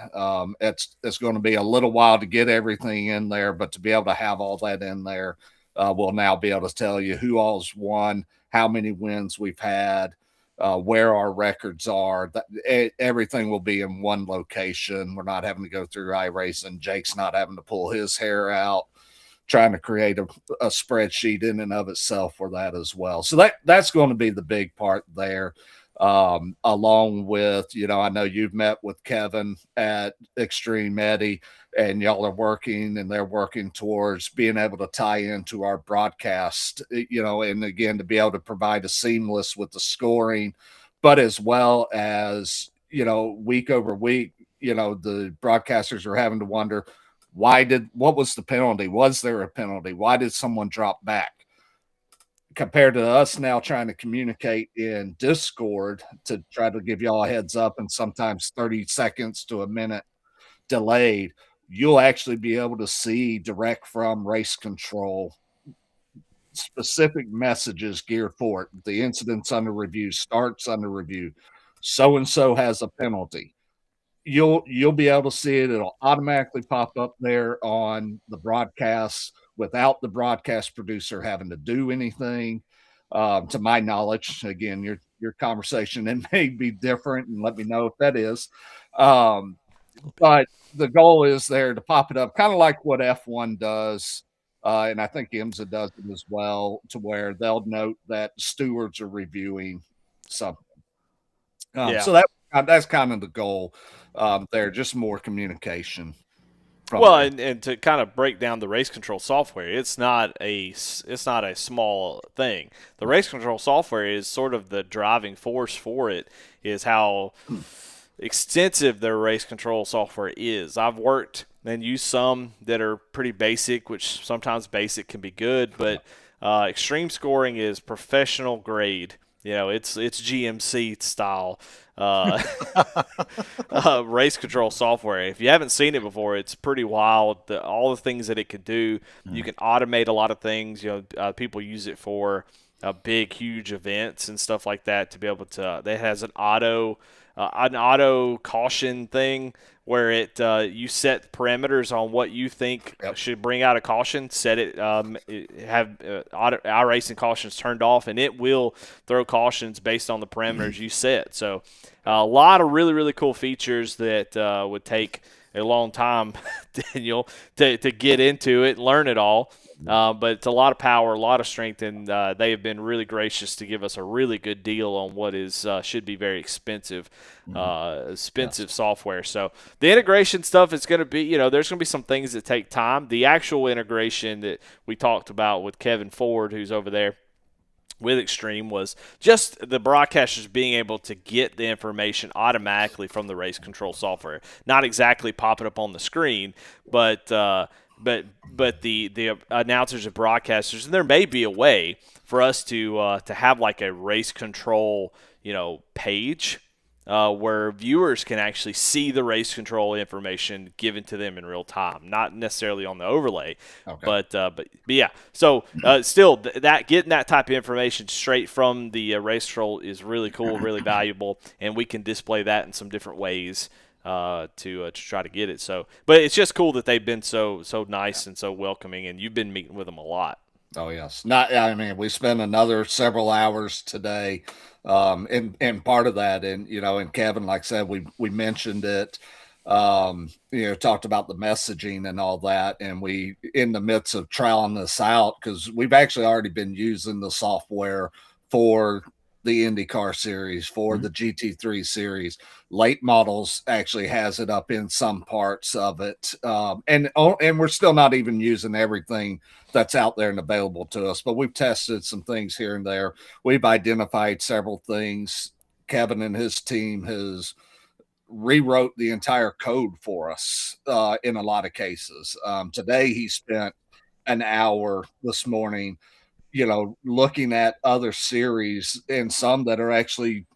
D: It's going to be a little while to get everything in there, but to be able to have all that in there, we'll now be able to tell you who all's won, how many wins we've had, where our records are. Everything will be in one location. We're not having to go through iRacing. Jake's not having to pull his hair out trying to create a spreadsheet in and of itself for that as well. So that's going to be the big part there. Along with, I know you've met with Kevin at Extreme Eddie, and y'all are working, and they're working towards being able to tie into our broadcast, and again, to be able to provide a seamless with the scoring, but as well as, week over week, the broadcasters are having to wonder, what was the penalty? Was there a penalty? Why did someone drop back? Compared to us now trying to communicate in Discord to try to give y'all a heads up, and sometimes 30 seconds to a minute delayed, you'll actually be able to see direct from race control specific messages geared for it. The incident's under review, starts under review. So-and-so has a penalty. You'll be able to see it. It'll automatically pop up there on the broadcast without the broadcast producer having to do anything. To my knowledge, again, your conversation, it may be different, and let me know if that is. But the goal is there to pop it up, kind of like what F1 does, and I think IMSA does it as well, to where they'll note that stewards are reviewing something. So that's kind of the goal there, just more communication.
A: Well, and to kind of break down the race control software, it's not a small thing. The race control software is sort of the driving force for it, is how extensive their race control software is. I've worked and used some that are pretty basic, which sometimes basic can be good, but extreme scoring is professional grade. It's GMC style race control software. If you haven't seen it before, it's pretty wild. All the things that it can do. You can automate a lot of things. People use it for big, huge events and stuff like that to be able to. It has an auto caution thing where you set parameters on what you think should bring out a caution, set it, have iRacing cautions turned off, and it will throw cautions based on the parameters you set. So a lot of really, really cool features that would take a long time, Daniel, to get into it and learn it all. But it's a lot of power, a lot of strength, and they have been really gracious to give us a really good deal on what should be very expensive software. So the integration stuff is going to be, there's going to be some things that take time. The actual integration that we talked about with Kevin Ford, who's over there with Extreme, was just the broadcasters being able to get the information automatically from the race control software. Not exactly pop it up on the screen, but the announcers and broadcasters, and there may be a way for us to have like a race control page where viewers can actually see the race control information given to them in real time, not necessarily on the overlay, but yeah. So still, that getting that type of information straight from the race control is really cool, really valuable, and we can display that in some different ways to try to get it. So, but it's just cool that they've been so nice and so welcoming, and you've been meeting with them a lot.
D: Oh yes, we spent another several hours today, and part of that, and Kevin, like I said, we mentioned it, talked about the messaging and all that, and we in the midst of trialing this out, because we've actually already been using the software for the IndyCar series, for the GT3 series. Late models actually has it up in some parts of it, and we're still not even using everything that's out there and available to us, but we've tested some things here and there. We've identified several things. Kevin and his team has rewrote the entire code for us in a lot of cases. Today he spent an hour this morning looking at other series, and some that are actually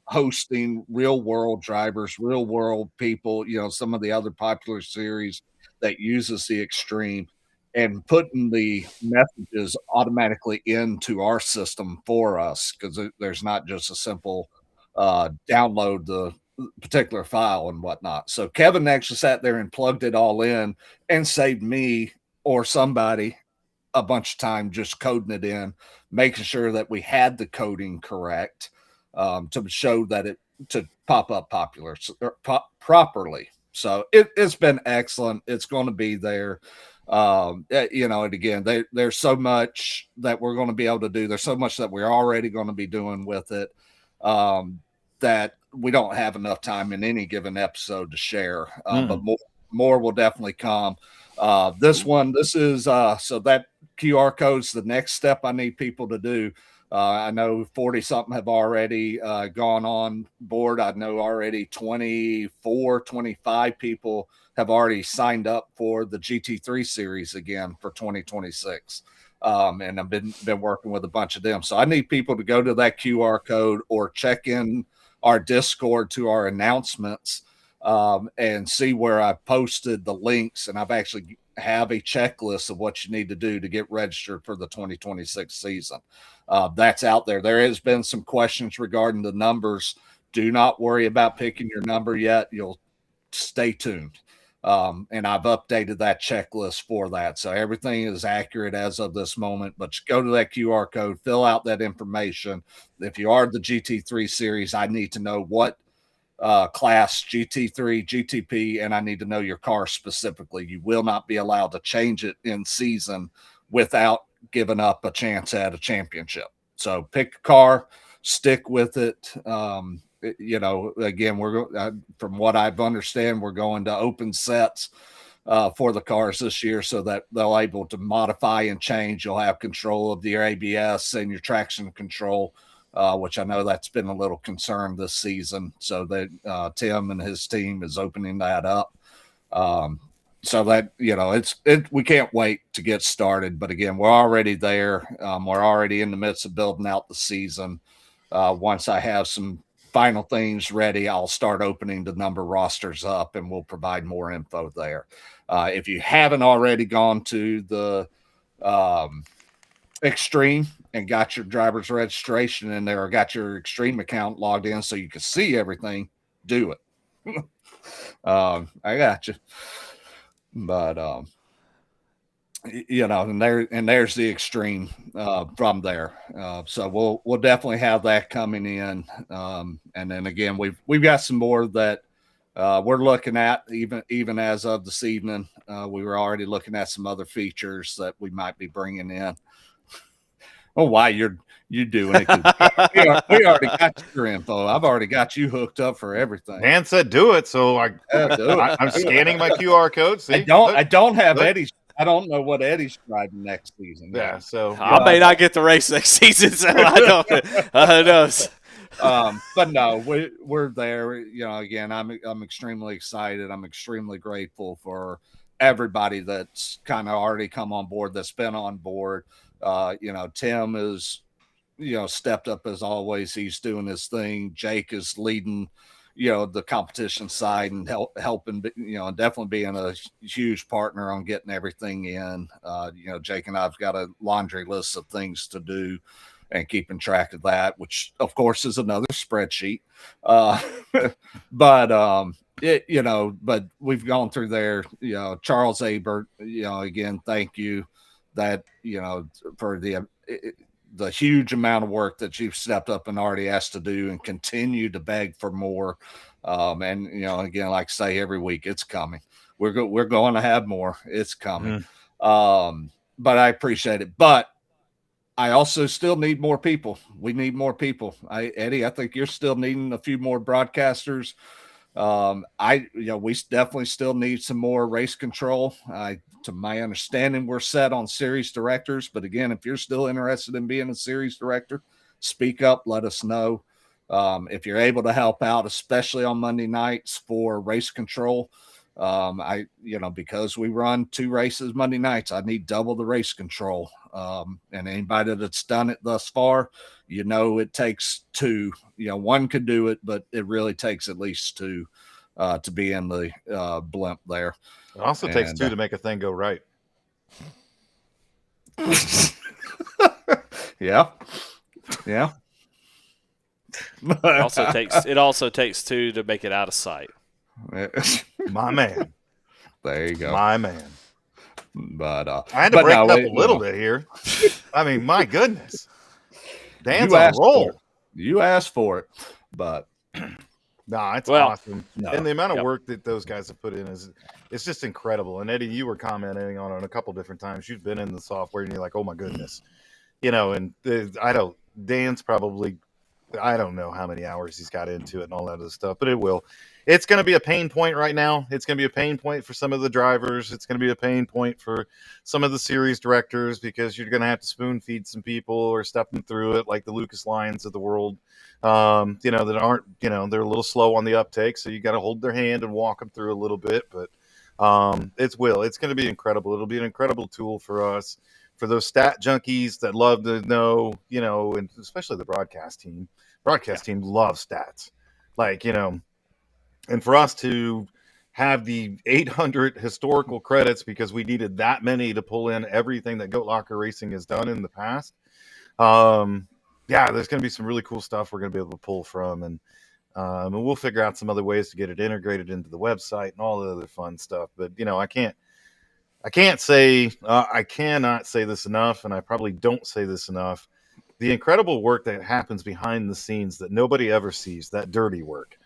D: hosting real world drivers, real world people, some of the other popular series that uses the Extreme, and putting the messages automatically into our system for us, because there's not just a simple download the particular file and whatnot. So Kevin actually sat there and plugged it all in and saved me or somebody a bunch of time just coding it in, making sure that we had the coding correct to show that it to pop up properly. So it's been excellent. It's going to be there. And again, there's so much that we're going to be able to do. There's so much that we're already going to be doing with it that we don't have enough time in any given episode to share. But more will definitely come. This is so that QR code's the next step I need people to do. I know 40 something have already gone on board. I know already 24, 25 people have already signed up for the GT3 series again for 2026. And I've been working with a bunch of them. So I need people to go to that QR code or check in our Discord to our announcements and see where I posted the links. And I've actually have a checklist of what you need to do to get registered for the 2026 season. That's out there. There has been some questions regarding the numbers. Do not worry about picking your number yet. You'll stay tuned. And I've updated that checklist for that. So everything is accurate as of this moment, but go to that QR code, fill out that information. If you are the GT3 series, I need to know what class, GT3, GTP, and I need to know your car specifically. You will not be allowed to change it in season without giving up a chance at a championship. So pick a car, stick with it. Again, from what I've understand, we're going to open sets for the cars this year so that they'll able to modify and change. You'll have control of your ABS and your traction control, which I know that's been a little concern this season. So that Tim and his team is opening that up. So that, we can't wait to get started. But again, we're already there. We're already in the midst of building out the season. Once I have some final things ready, I'll start opening the number rosters up and we'll provide more info there. If you haven't already gone to the Extreme and got your driver's registration in there or got your Extreme account logged in so you can see everything, do it. I got you. But and there's the Extreme from there. So we'll definitely have that coming in. And then again, we've got some more that we're looking at even as of this evening. We were already looking at some other features that we might be bringing in. Oh, why you're doing it? We already got your info. I've already got you hooked up for everything.
C: Dan said do it, so I'm scanning my QR code. See,
D: I don't have Eddie's. I don't know what Eddie's driving next season.
C: Yeah, so
A: I may not get the race next season, so I don't. Who knows?
D: But no, we're there. Again, I'm extremely excited. I'm extremely grateful for everybody that's kind of already come on board, that's been on board. Tim is, stepped up as always. He's doing his thing. Jake is leading, the competition side and helping, and definitely being a huge partner on getting everything in. Jake and I've got a laundry list of things to do and keeping track of that, which of course is another spreadsheet. But we've gone through there, Charles Abert, again, thank you that, for the huge amount of work that you've stepped up and already asked to do and continue to beg for more. And, again, like I say, every week it's coming. We're going to have more. It's coming. But I appreciate it. But I also still need more people. We need more people. Eddie, I think you're still needing a few more broadcasters. We definitely still need some more race control. To my understanding, we're set on series directors, but again, if you're still interested in being a series director, speak up, let us know. If you're able to help out, especially on Monday nights for race control, because we run 2 races Monday nights, I need double the race control. And anybody that's done it thus far, it takes 2. One could do it, but it really takes at least 2 to be in the blimp there.
C: It also takes 2 to make a thing go right.
D: Yeah. Yeah.
A: It also takes two to make it out of sight.
C: My man.
D: There you go.
C: My man.
D: But
C: I had to break it up a little bit here. I mean, my goodness. Dan's on a roll.
D: You asked for it, but
C: it's awesome. No. And the amount of work that those guys have put in it's just incredible. And Eddie, you were commenting on it a couple different times. You've been in the software and you're like, oh my goodness. And Dan's probably, I don't know how many hours he's got into it and all that other stuff, but it's going to be a pain point right now. It's going to be a pain point for some of the drivers. It's going to be a pain point for some of the series directors, because you're going to have to spoon feed some people or step them through it, like the Lucas Lyons of the world, that aren't, they're a little slow on the uptake. So you got to hold their hand and walk them through a little bit, but it's going to be incredible. It'll be an incredible tool for us, for those stat junkies that love to know, and especially the broadcast team. Broadcast team loves stats, and for us to have the 800 historical credits, because we needed that many to pull in everything that Goat Locker Racing has done in the past. There's going to be some really cool stuff we're going to be able to pull from, and we'll figure out some other ways to get it integrated into the website and all the other fun stuff. But, I cannot say this enough, and I probably don't say this enough. The incredible work that happens behind the scenes that nobody ever sees, that dirty work.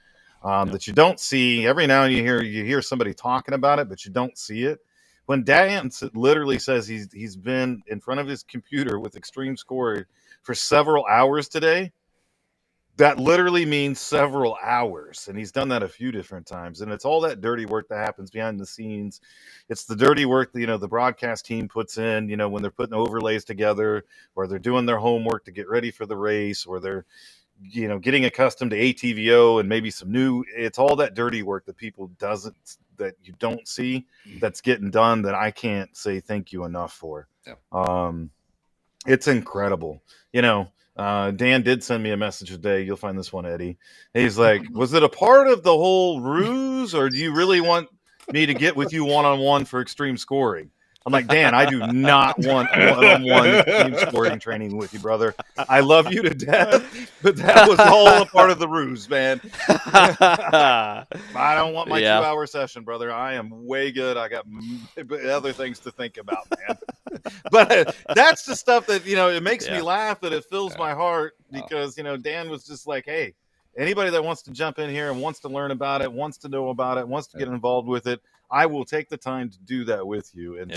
C: That you don't see. Every now and you hear somebody talking about it, but you don't see it. When Dan literally says he's been in front of his computer with Extreme Score for several hours today, that literally means several hours, and he's done that a few different times. And it's all that dirty work that happens behind the scenes. It's the dirty work that the broadcast team puts in, when they're putting overlays together, or they're doing their homework to get ready for the race, or they're getting accustomed to ATVO and maybe some new. It's all that dirty work that that you don't see, that's getting done, that I can't say thank you enough for. Yeah. It's incredible. Dan did send me a message today. You'll find this one, Eddie. He's like, was it a part of the whole ruse, or do you really want me to get with you one-on-one for extreme scoring? I'm like, Dan, I do not want one-on-one team scoring training with you, brother. I love you to death, but that was all a part of the ruse, man. I don't want my 2-hour session, brother. I am way good. I got other things to think about, man. But that's the stuff that, it makes me laugh, that it fills my heart, because, Dan was just like, hey, anybody that wants to jump in here and wants to learn about it, wants to know about it, wants to get involved with it, I will take the time to do that with you. And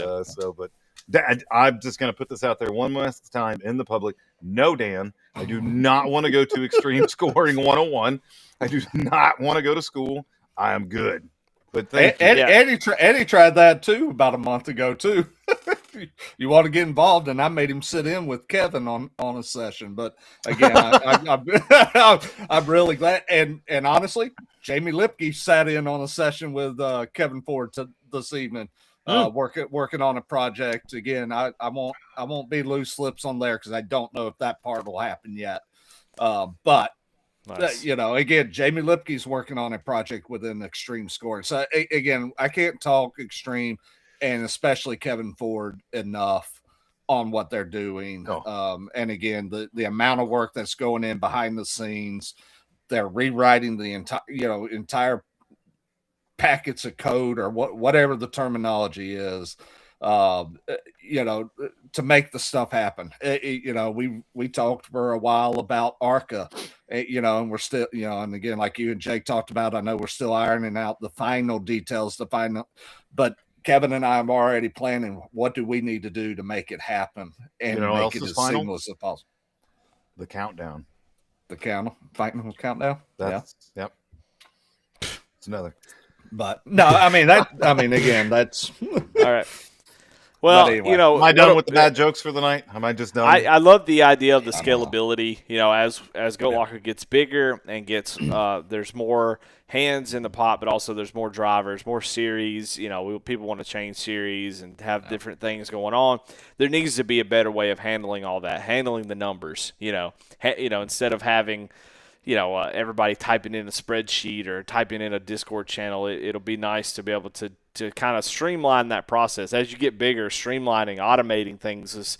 C: I'm just going to put this out there one last time in the public. No, Dan, I do not want to go to Extreme Scoring 101. I do not want to go to school. I am good. But
D: Eddie tried that too about a month ago too. You want to get involved, and I made him sit in with Kevin on a session. But again, I'm really glad. And honestly, Jamie Lipke sat in on a session with Kevin Ford this evening, working on a project. Again, I won't be loose lips on there, because I don't know if that part will happen yet. But nice. Again, Jamie Lipke's working on a project within Extreme Scoring. So again, I can't talk Extreme, and especially Kevin Ford, enough on what they're doing. And again, the amount of work that's going in behind the scenes. They're rewriting the entire packets of code, or whatever the terminology is, to make the stuff happen. We talked for a while about ARCA, and we're still, and again, like you and Jake talked about, I know we're still ironing out the final details to find out, but Kevin and I am already planning what do we need to do to make it happen and make it as seamless as possible.
C: The countdown.
D: The final countdown.
C: Yep. It's another.
D: But no, again, that's
A: all right. Well,
C: anyway, am I done with the bad jokes for the night? Am I just done?
A: I love the idea of the scalability. As Goat Locker gets bigger and gets there's more hands in the pot, but also there's more drivers, more series. People want to change series and have different things going on. There needs to be a better way of handling all that, handling the numbers. Instead of having everybody typing in a spreadsheet or typing in a Discord channel, it'll be nice to be able to to kind of streamline that process. As you get bigger, streamlining, automating things is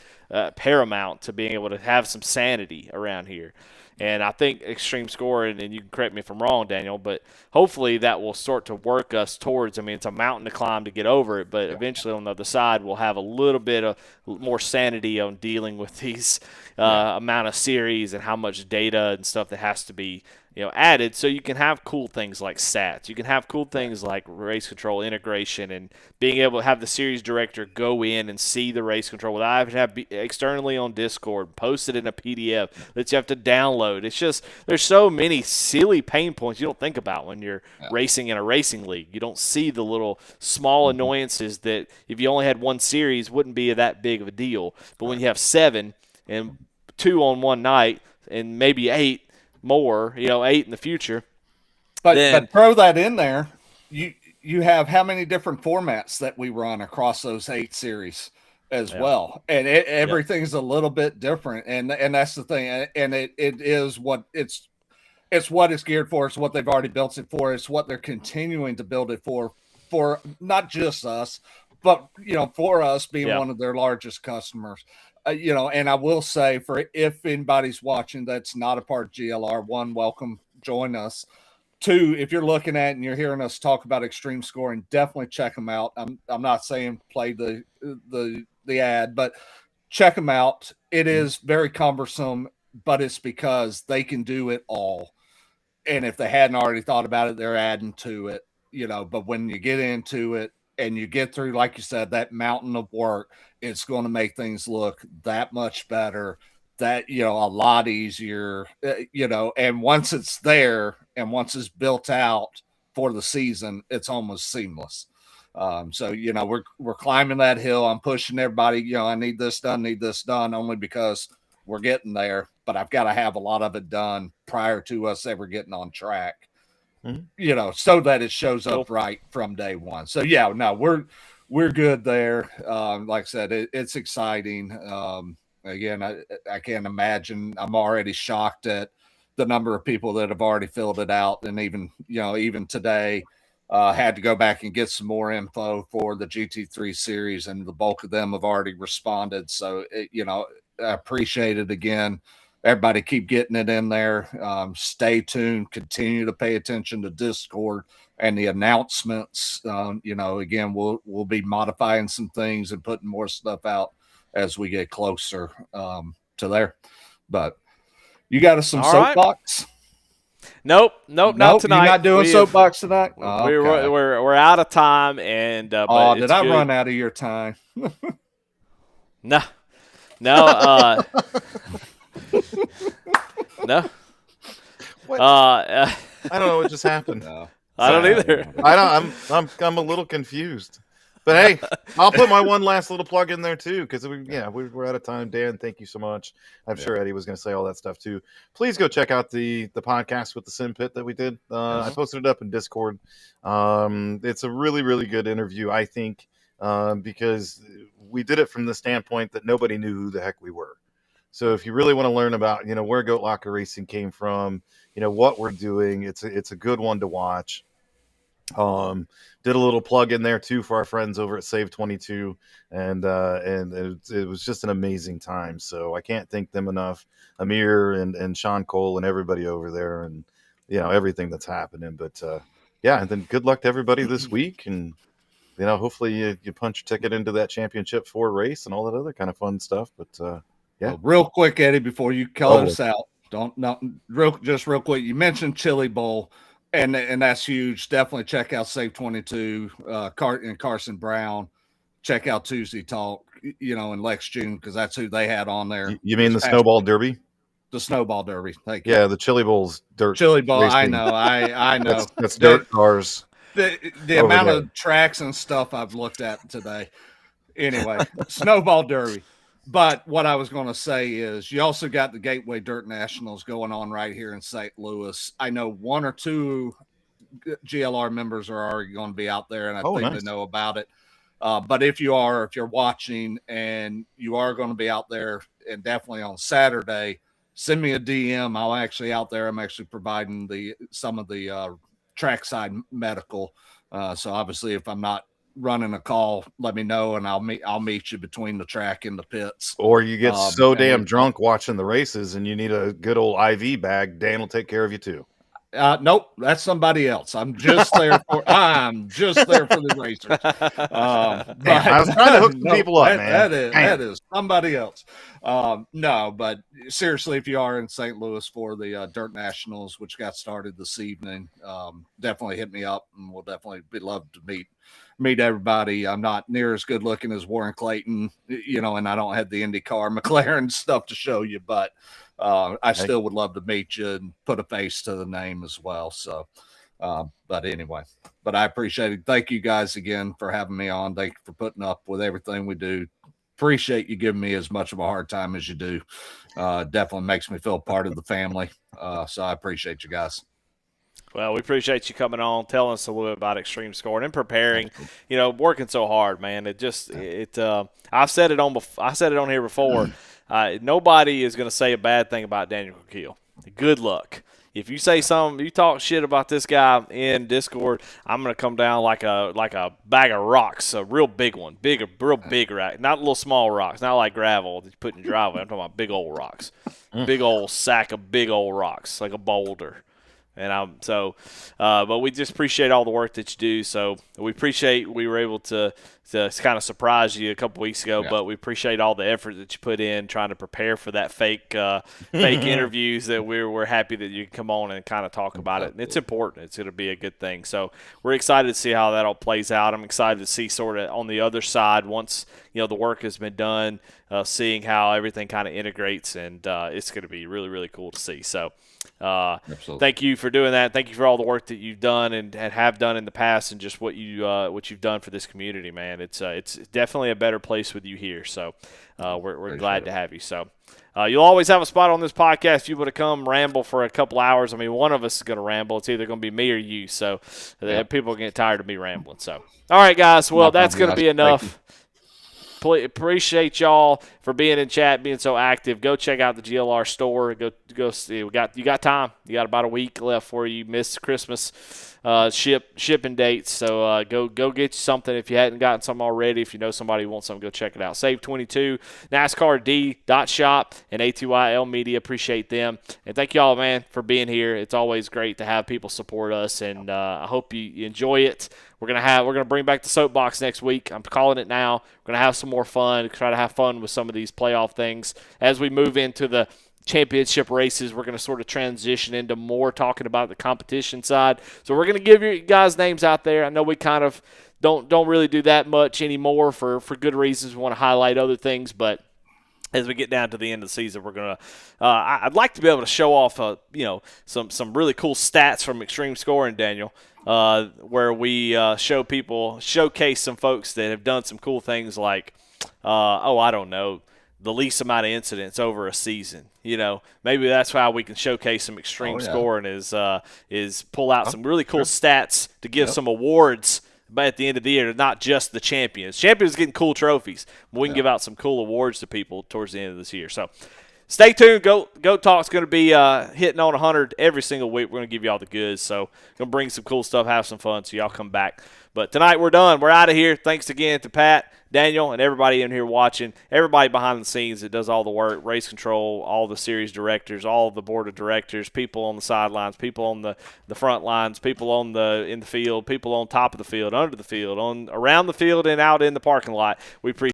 A: paramount to being able to have some sanity around here. And I think extreme scoring, and you can correct me if I'm wrong, Daniel, but hopefully that will start to work us towards, I mean, it's a mountain to climb to get over it, but eventually on the other side we'll have a little bit of more sanity on dealing with these amount of series and how much data and stuff that has to be added, so you can have cool things like stats. You can have cool things like race control integration and being able to have the series director go in and see the race control without having to have externally on Discord, post it in a PDF that you have to download. It's just, there's so many silly pain points you don't think about when you're racing in a racing league. You don't see the little small annoyances that if you only had one series wouldn't be that big of a deal. But when you have 7 and 2 on one night and maybe 8 more, 8 in the future.
D: But throw that in there. You have how many different formats that we run across those 8 series as well, and everything's a little bit different, and that's the thing, and it is what it's what it's geared for. It's what they've already built it for. It's what they're continuing to build it for not just us, but for us being one of their largest customers. And I will say, for if anybody's watching that's not a part of GLR, 1, welcome, join us. 2, if you're looking at and you're hearing us talk about extreme scoring, definitely check them out. I'm not saying play the ad, but check them out. It is very cumbersome, but it's because they can do it all. And if they hadn't already thought about it, they're adding to it, but when you get into it, and you get through, like you said, that mountain of work, it's going to make things look that much better, that, a lot easier, and once it's there and once it's built out for the season, it's almost seamless. So, we're climbing that hill. I'm pushing everybody, I need this done only because we're getting there, but I've got to have a lot of it done prior to us ever getting on track. So that it shows up right from day one. So we're good there. Like I said, it's exciting. Again, I can't imagine. I'm already shocked at the number of people that have already filled it out, and even today, had to go back and get some more info for the GT3 series, and the bulk of them have already responded. So I appreciate it again. Everybody keep getting it in there. Stay tuned. Continue to pay attention to Discord and the announcements. Again, we'll be modifying some things and putting more stuff out as we get closer to there. But you got us some soapbox?
A: Nope, not tonight.
D: You're not doing soapbox tonight?
A: Oh, okay. We're out of time. And
D: did I run out of your time?
A: No. No.
C: What? I don't know what just happened.
A: No. I don't either.
C: I'm a little confused. But hey, I'll put my one last little plug in there too, because we're out of time. Dan, thank you so much. I'm sure Eddie was going to say all that stuff too. Please go check out the podcast with the Sim Pit that we did. I posted it up in Discord. It's a really, really good interview, I think, because we did it from the standpoint that nobody knew who the heck we were. So if you really want to learn about, where Goat Locker Racing came from, what we're doing, it's a good one to watch. Did a little plug in there too for our friends over at SAVE22, and it was just an amazing time. So I can't thank them enough, Amir and Sean Cole and everybody over there, and everything that's happening. But and then good luck to everybody this week, and hopefully you punch a ticket into that Championship 4 race and all that other kind of fun stuff. But
D: well, real quick, Eddie, before you call us out, real quick. You mentioned Chili Bowl, and that's huge. Definitely check out SAVE22, and Carson Brown. Check out Tuesday Talk, and Lex June, because that's who they had on there.
C: You mean the Snowball Derby?
D: The Snowball Derby. Thank you.
C: Yeah, the Chili Bowl's dirt.
D: Chili Bowl. Racing. I know. I know.
C: That's dirt cars.
D: The amount of tracks and stuff I've looked at today. Anyway, Snowball Derby. But what I was going to say is you also got the Gateway Dirt Nationals going on right here in St. Louis. I know 1 or 2 GLR members are already going to be out there, and I think they know about it. But if you're watching and you are going to be out there, and definitely on Saturday, send me a DM. I'm actually out there. I'm actually providing some of the trackside medical. So obviously, if I'm not running a call, let me know, and I'll meet you between the track and the pits.
C: Or you get so damn drunk watching the races and you need a good old IV bag. Dan will take care of you too.
D: Nope, that's somebody else. I'm just there for the racers.
C: Man, I was trying to hook some people up, man.
D: That is somebody else. No, but seriously, if you are in St. Louis for the Dirt Nationals, which got started this evening, definitely hit me up, and we'll definitely be loved to meet everybody. I'm not near as good looking as Warren Clayton, and I don't have the IndyCar McLaren stuff to show you, but I still would love to meet you and put a face to the name as well. So, but anyway, I appreciate it. Thank you guys again for having me on. Thank you for putting up with everything we do. Appreciate you giving me as much of a hard time as you do. Definitely makes me feel part of the family. So I appreciate you guys.
A: Well, we appreciate you coming on, telling us a little bit about Extreme Scoring and preparing. Working so hard, man. I've said it on here before. Nobody is going to say a bad thing about Daniel Krakeel. Good luck. If you say something, you talk shit about this guy in Discord, I'm going to come down like a bag of rocks, a real big one, real big rock, not little small rocks, not like gravel that you put in your driveway. I'm talking about big old rocks, big old sack of big old rocks, like a boulder. And but we just appreciate all the work that you do. So we appreciate we were able to kind of surprise you a couple weeks ago, but we appreciate all the effort that you put in trying to prepare for that fake interviews that we're happy that you can come on and kind of talk about it. And it's important. It's going to be a good thing. So we're excited to see how that all plays out. I'm excited to see sort of on the other side once, the work has been done, seeing how everything kind of integrates, and it's going to be really, really cool to see. So thank you for doing that. Thank you for all the work that you've done and have done in the past, and just what you've done for this community, man. It's definitely a better place with you here. So we're glad to have you. So you'll always have a spot on this podcast if you would have come ramble for a couple hours. I mean, one of us is going to ramble. It's either going to be me or you. So people get tired of me rambling. So all right, guys. Well, that's going to be enough. Appreciate y'all for being in chat, being so active. Go check out the GLR store. Go see. You got time. You got about a week left before you miss Christmas shipping dates. So go get you something if you hadn't gotten some already. If you know somebody who wants something, go check it out. SAVE22, NASCARD.shop, and ATYL Media. Appreciate them. And thank y'all, man, for being here. It's always great to have people support us, and I hope you enjoy it. We're gonna bring back the soapbox next week. I'm calling it now. We're gonna have some more fun. Try to have fun with some of these playoff things as we move into the championship races. We're going to sort of transition into more talking about the competition side. So we're going to give you guys names out there. I know we kind of don't really do that much anymore for good reasons. We want to highlight other things, but as we get down to the end of the season, we're going to I'd like to be able to show off some really cool stats from Extreme Scoring, Daniel, where we showcase some folks that have done some cool things like I don't know, the least amount of incidents over a season. Maybe that's how we can showcase some Extreme Scoring is pull out some really cool stats to give some awards at the end of the year, not just the champions. Champions getting cool trophies. We can give out some cool awards to people towards the end of this year. So stay tuned. Go Talk's going to be hitting on 100 every single week. We're going to give you all the goods. So going to bring some cool stuff, have some fun, so y'all come back. But tonight we're done. We're out of here. Thanks again to Pat, Daniel, and everybody in here watching, everybody behind the scenes that does all the work, race control, all the series directors, all the board of directors, people on the sidelines, people on the front lines, people in the field, people on top of the field, under the field, around the field, and out in the parking lot. We appreciate